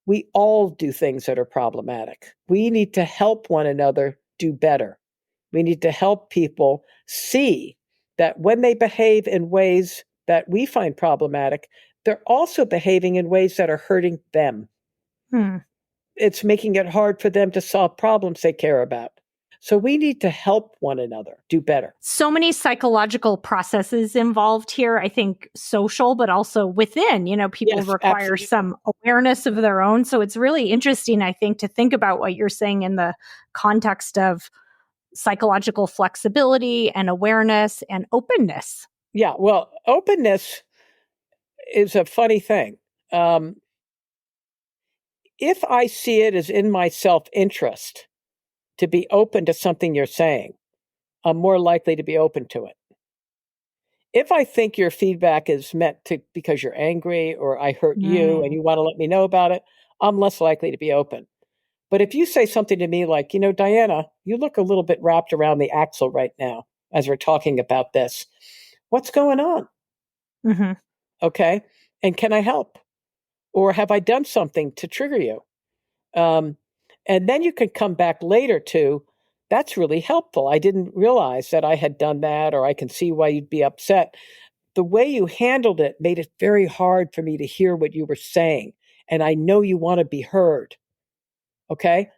We all do things that are problematic. We need to help one another do better. We need to help people see that when they behave in ways that we find problematic, they're also behaving in ways that are hurting them. It's making it hard for them to solve problems they care about. So we need to help one another do better. So many psychological processes involved here. I think social, but also within, people Yes, require absolutely. some awareness of their own. So it's really interesting, I think, to think about what you're saying in the context of psychological flexibility and awareness and openness. Yeah, well, openness is a funny thing. If I see it as in my self-interest to be open to something you're saying, I'm more likely to be open to it. If I think your feedback is meant to because you're angry or I hurt you and you want to let me know about it, I'm less likely to be open. But if you say something to me like, Diana, you look a little bit wrapped around the axle right now as we're talking about this. What's going on? Mm-hmm. Okay. And can I help? Or have I done something to trigger you? And then you can come back later to, that's really helpful. I didn't realize that I had done that, or I can see why you'd be upset. The way you handled it made it very hard for me to hear what you were saying. And I know you want to be heard. Okay?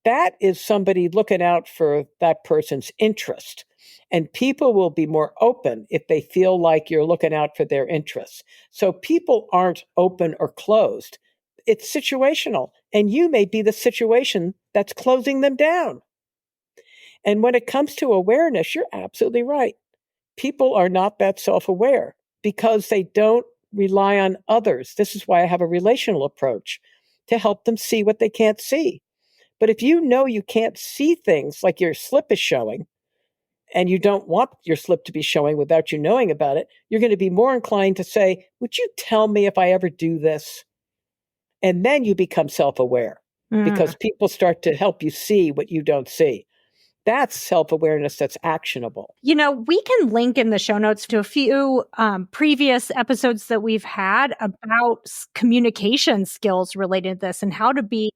That is somebody looking out for that person's interest. And people will be more open if they feel like you're looking out for their interests. So people aren't open or closed. It's situational. And you may be the situation that's closing them down. And when it comes to awareness, you're absolutely right. People are not that self-aware because they don't rely on others. This is why I have a relational approach to help them see what they can't see. But if you know you can't see things like your slip is showing, and you don't want your slip to be showing without you knowing about it, you're going to be more inclined to say, would you tell me if I ever do this? And then you become self-aware because people start to help you see what you don't see. That's self-awareness that's actionable. We can link in the show notes to a few previous episodes that we've had about communication skills related to this and how to be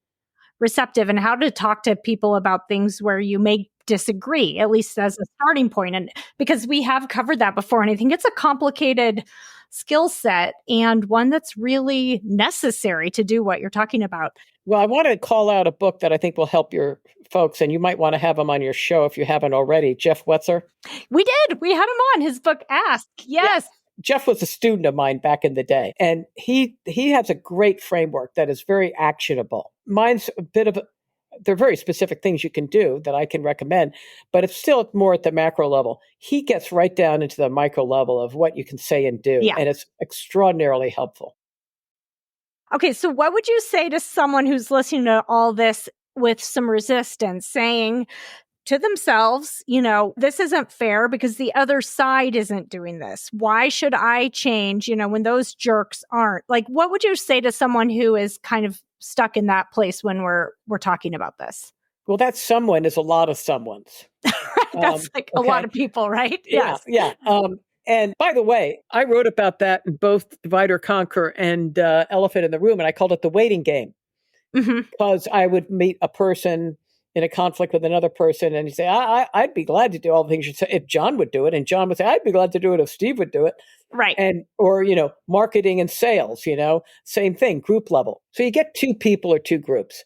receptive and how to talk to people about things where you may disagree, at least as a starting point. And because we have covered that before, and I think it's a complicated skill set and one that's really necessary to do what you're talking about. Well, I want to call out a book that I think will help your folks, and you might want to have him on your show if you haven't already. Jeff Wetzer. We did. We had him on. His book, Ask. Yes. Yeah. Jeff was a student of mine back in the day, and he has a great framework that is very actionable. Mine's a bit of there are very specific things you can do that I can recommend, but it's still more at the macro level. He gets right down into the micro level of what you can say and do, and it's extraordinarily helpful. Okay, so what would you say to someone who's listening to all this with some resistance, saying, to themselves, this isn't fair because the other side isn't doing this. Why should I change, when those jerks aren't? Like, what would you say to someone who is kind of stuck in that place when we're talking about this? Well, that someone is a lot of someones. That's a lot of people, right? Yeah, Yes. yeah. And by the way, I wrote about that in both Divide or Conquer and Elephant in the Room, and I called it the waiting game. Because I would meet a person in a conflict with another person, and he'd say, I'd be glad to do all the things you say if John would do it. And John would say, I'd be glad to do it if Steve would do it. Right. Or, marketing and sales, same thing, group level. So you get two people or two groups.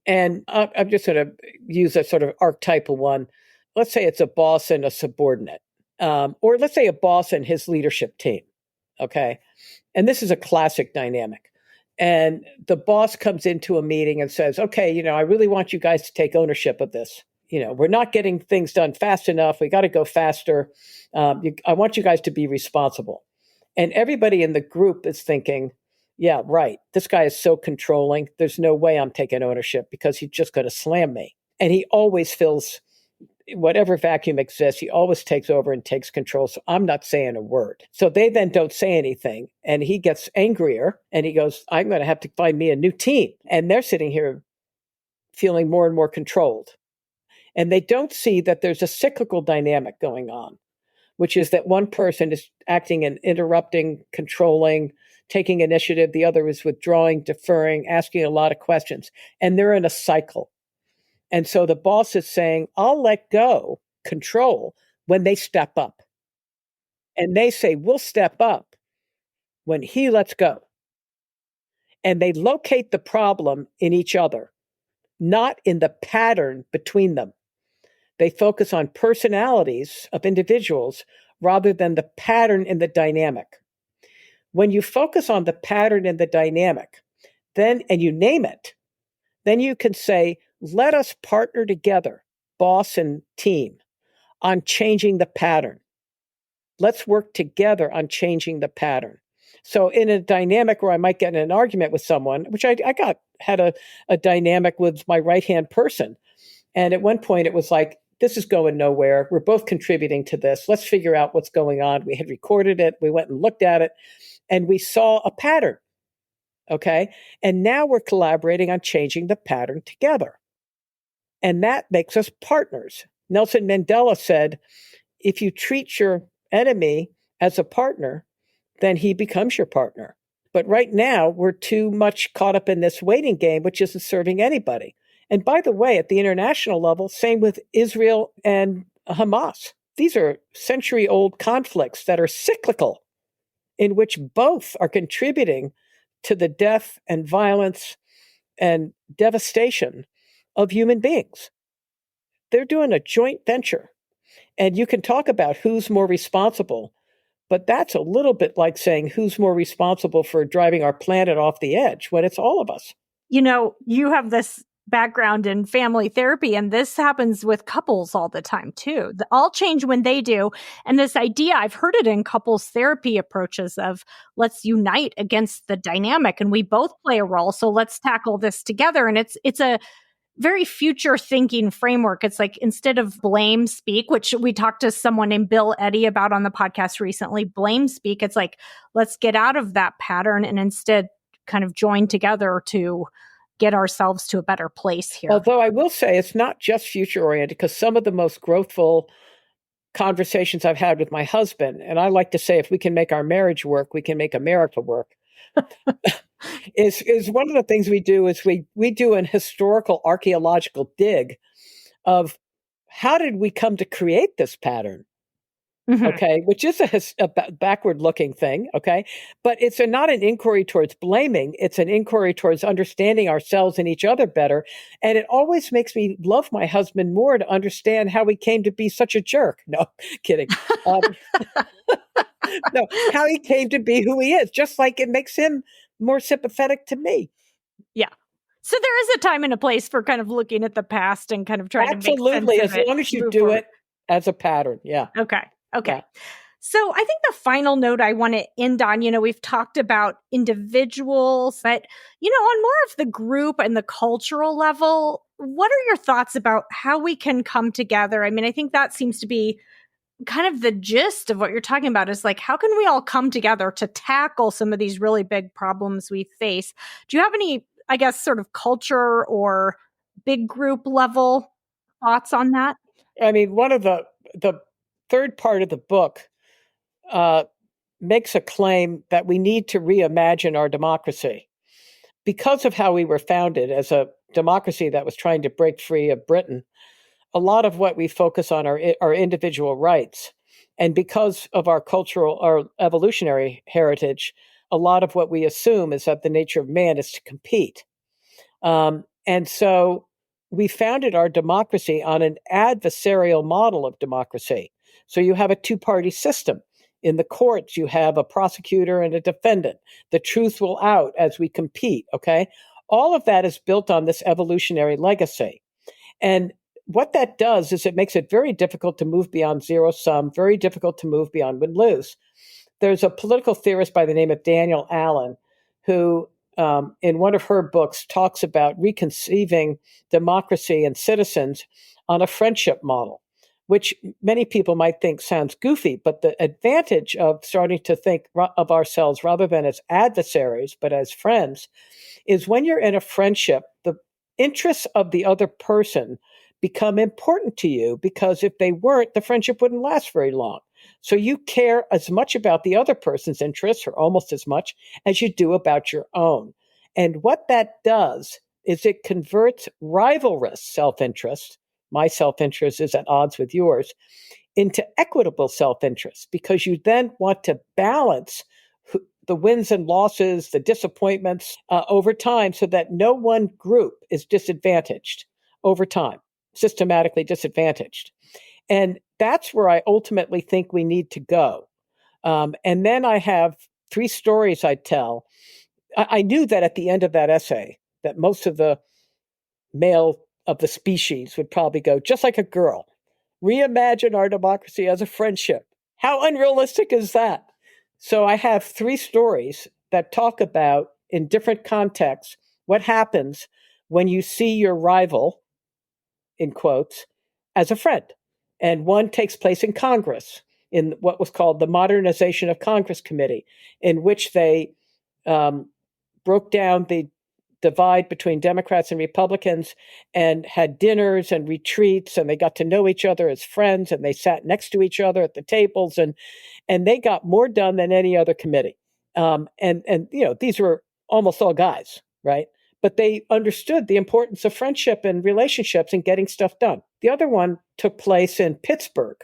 And I'm just going to use a sort of archetypal one. Let's say it's a boss and a subordinate, or let's say a boss and his leadership team. Okay. And this is a classic dynamic. And the boss comes into a meeting and says, okay, I really want you guys to take ownership of this. We're not getting things done fast enough. We got to go faster. I want you guys to be responsible. And everybody in the group is thinking, yeah, right. This guy is so controlling. There's no way I'm taking ownership because he's just going to slam me. And he always fills whatever vacuum exists. He always takes over and takes control. So I'm not saying a word. So they then don't say anything. And he gets angrier and he goes, I'm going to have to find me a new team. And they're sitting here feeling more and more controlled. And they don't see that there's a cyclical dynamic going on, which is that one person is acting and interrupting, controlling, taking initiative. The other is withdrawing, deferring, asking a lot of questions. And they're in a cycle. And so the boss is saying, I'll let go control when they step up. And they say, we'll step up when he lets go. And they locate the problem in each other, not in the pattern between them. They focus on personalities of individuals rather than the pattern in the dynamic. When you focus on the pattern in the dynamic, and you name it, then you can say, let us partner together, boss and team, on changing the pattern. Let's work together on changing the pattern. So in a dynamic where I might get in an argument with someone, which I had a dynamic with my right-hand person. And at one point it was like, this is going nowhere. We're both contributing to this. Let's figure out what's going on. We had recorded it. We went and looked at it. And we saw a pattern, okay? And now we're collaborating on changing the pattern together. And that makes us partners. Nelson Mandela said, if you treat your enemy as a partner, then he becomes your partner. But right now, we're too much caught up in this waiting game, which isn't serving anybody. And by the way, at the international level, same with Israel and Hamas. These are century-old conflicts that are cyclical, in which both are contributing to the death and violence and devastation of human beings. They're doing a joint venture. And you can talk about who's more responsible, but that's a little bit like saying who's more responsible for driving our planet off the edge when it's all of us. You have this background in family therapy, and this happens with couples all the time too. All change when they do. And this idea, I've heard it in couples therapy approaches of let's unite against the dynamic and we both play a role. So let's tackle this together. And it's a very future thinking framework. It's like instead of blame speak, which we talked to someone named Bill Eddy about on the podcast recently, blame speak. It's like, let's get out of that pattern and instead kind of join together to get ourselves to a better place here. Although I will say it's not just future oriented, because some of the most growthful conversations I've had with my husband, and I like to say, if we can make our marriage work, we can make America work. is one of the things we do is we do an historical archaeological dig of how did we come to create this pattern? Okay, which is a backward-looking thing, okay? But it's not an inquiry towards blaming. It's an inquiry towards understanding ourselves and each other better. And it always makes me love my husband more to understand how he came to be such a jerk. No, kidding. No, how he came to be who he is, just like it makes him more sympathetic to me. Yeah. So there is a time and a place for kind of looking at the past and kind of trying to make sense of it. Absolutely, as long as you do it as a pattern, yeah. Okay. Yeah. So I think the final note I want to end on, we've talked about individuals, but, on more of the group and the cultural level, what are your thoughts about how we can come together? I mean, I think that seems to be kind of the gist of what you're talking about is like, how can we all come together to tackle some of these really big problems we face? Do you have any, I guess, sort of culture or big group level thoughts on that? I mean, one of the third part of the book makes a claim that we need to reimagine our democracy. Because of how we were founded as a democracy that was trying to break free of Britain, a lot of what we focus on are individual rights. And because of our cultural or evolutionary heritage, a lot of what we assume is that the nature of man is to compete. And so we founded our democracy on an adversarial model of democracy. So you have a two-party system. In the courts, you have a prosecutor and a defendant. The truth will out as we compete, okay? All of that is built on this evolutionary legacy. And what that does is it makes it very difficult to move beyond zero sum, very difficult to move beyond win-lose. There's a political theorist by the name of Daniel Allen who, in one of her books, talks about reconceiving democracy and citizens on a friendship model, which many people might think sounds goofy, but the advantage of starting to think of ourselves rather than as adversaries, but as friends, is when you're in a friendship, the interests of the other person become important to you, because if they weren't, the friendship wouldn't last very long. So you care as much about the other person's interests, or almost as much, as you do about your own. And what that does is it converts rivalrous self-interest, my self-interest is at odds with yours, into equitable self-interest, because you then want to balance the wins and losses, the disappointments over time, so that no one group is disadvantaged over time, systematically disadvantaged. And that's where I ultimately think we need to go. And then I have 3 stories I tell. I knew that at the end of that essay, that most of the male of the species would probably go, just like a girl, reimagine our democracy as a friendship. How unrealistic is that? So I have 3 stories that talk about, in different contexts, what happens when you see your rival, in quotes, as a friend. And one takes place in Congress, in what was called the Modernization of Congress Committee, in which they broke down the divide between Democrats and Republicans and had dinners and retreats, and they got to know each other as friends, and they sat next to each other at the tables, and they got more done than any other committee. And these were almost all guys, right? But they understood the importance of friendship and relationships and getting stuff done. The other one took place in Pittsburgh,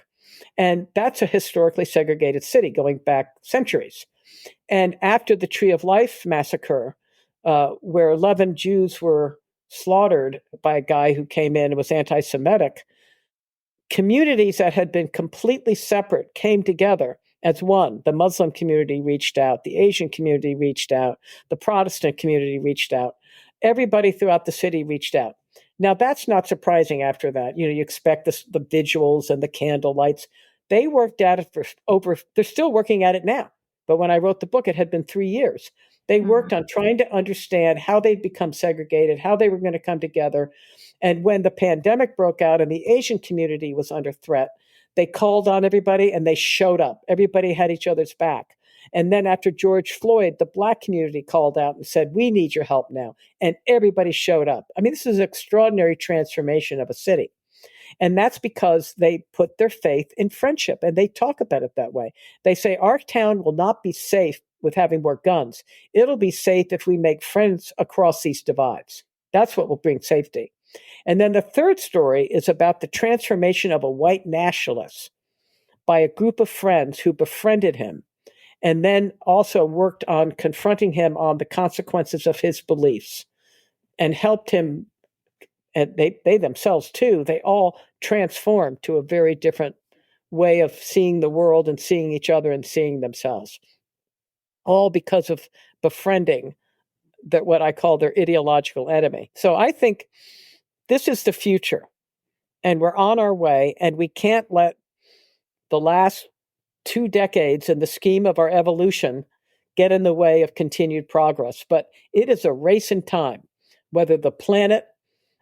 and that's a historically segregated city going back centuries. And after the Tree of Life massacre, where 11 Jews were slaughtered by a guy who came in and was anti-Semitic, communities that had been completely separate came together as one. The Muslim community reached out, the Asian community reached out, the Protestant community reached out. Everybody throughout the city reached out. Now, that's not surprising after that. You expect the vigils and the candle lights. They worked at it they're still working at it now. But when I wrote the book, it had been 3 years. They worked on trying to understand how they'd become segregated, how they were going to come together. And when the pandemic broke out and the Asian community was under threat, they called on everybody and they showed up. Everybody had each other's back. And then after George Floyd, the Black community called out and said, we need your help now. And everybody showed up. I mean, this is an extraordinary transformation of a city. And that's because they put their faith in friendship, and they talk about it that way. They say, our town will not be safe with having more guns. It'll be safe if we make friends across these divides. That's what will bring safety. And then the third story is about the transformation of a white nationalist by a group of friends who befriended him, and then also worked on confronting him on the consequences of his beliefs and helped him. And they themselves, too, they all transformed to a very different way of seeing the world and seeing each other and seeing themselves, all because of befriending what I call their ideological enemy. So I think this is the future, and we're on our way, and we can't let the last 2 decades in the scheme of our evolution get in the way of continued progress. But it is a race in time, whether the planet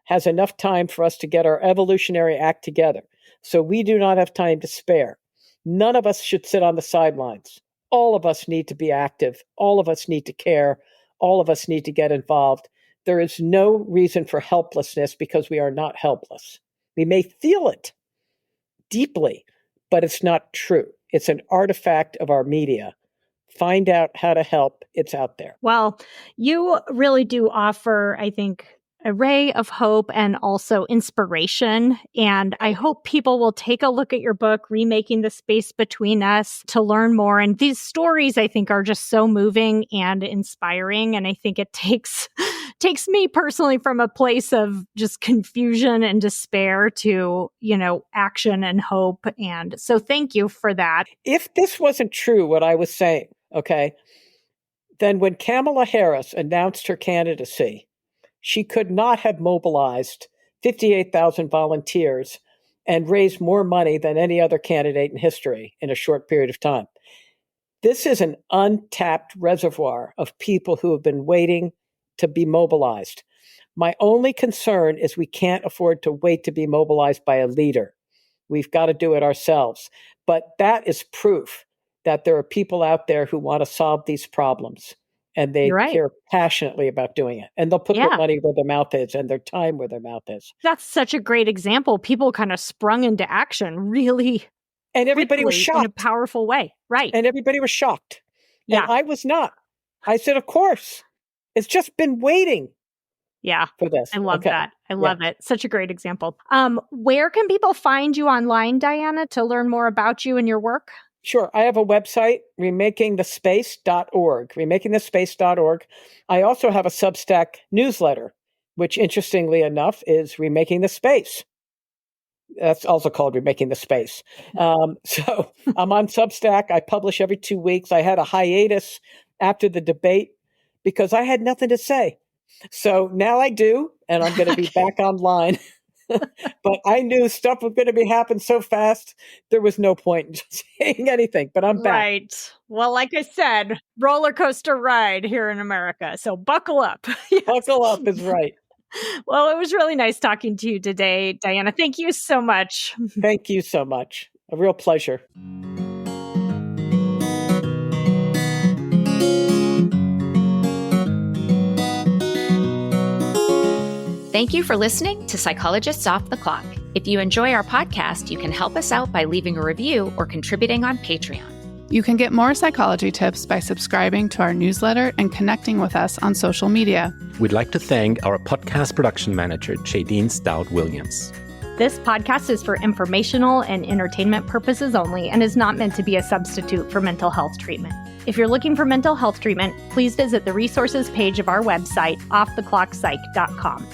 has enough time for us to get our evolutionary act together. So we do not have time to spare. None of us should sit on the sidelines. All of us need to be active. All of us need to care. All of us need to get involved. There is no reason for helplessness because we are not helpless. We may feel it deeply, but it's not true. It's an artifact of our media. Find out how to help. It's out there. Well, you really do offer, I think, a ray of hope and also inspiration. And I hope people will take a look at your book, Remaking the Space Between Us, to learn more. And these stories, I think, are just so moving and inspiring. And I think it takes me personally from a place of just confusion and despair to, action and hope. And so thank you for that. If this wasn't true, what I was saying, okay, then when Kamala Harris announced her candidacy, she could not have mobilized 58,000 volunteers and raised more money than any other candidate in history in a short period of time. This is an untapped reservoir of people who have been waiting to be mobilized. My only concern is we can't afford to wait to be mobilized by a leader. We've got to do it ourselves. But that is proof that there are people out there who want to solve these problems. And they care passionately about doing it. And they'll put their money where their mouth is and their time where their mouth is. That's such a great example. People kind of sprung into action really and everybody was shocked in a powerful way. Right. And everybody was shocked. Yeah. And I was not. I said, of course. It's just been waiting. Yeah. For this. I love that. I love it. Such a great example. Where can people find you online, Diana, to learn more about you and your work? Sure. I have a website, remakingthespace.org, remakingthespace.org. I also have a Substack newsletter, which interestingly enough is Remaking the Space. That's also called Remaking the Space. So I'm on Substack. I publish every 2 weeks. I had a hiatus after the debate because I had nothing to say. So now I do, and I'm going to be back online. But I knew stuff was going to be happening so fast, there was no point in saying anything, but I'm back. Right. Well, like I said, roller coaster ride here in America. So buckle up. Yes. Buckle up is right. Well, it was really nice talking to you today, Diana. Thank you so much. Thank you so much. A real pleasure. Thank you for listening to Psychologists Off the Clock. If you enjoy our podcast, you can help us out by leaving a review or contributing on Patreon. You can get more psychology tips by subscribing to our newsletter and connecting with us on social media. We'd like to thank our podcast production manager, Jadine Stout-Williams. This podcast is for informational and entertainment purposes only and is not meant to be a substitute for mental health treatment. If you're looking for mental health treatment, please visit the resources page of our website, offtheclockpsych.com.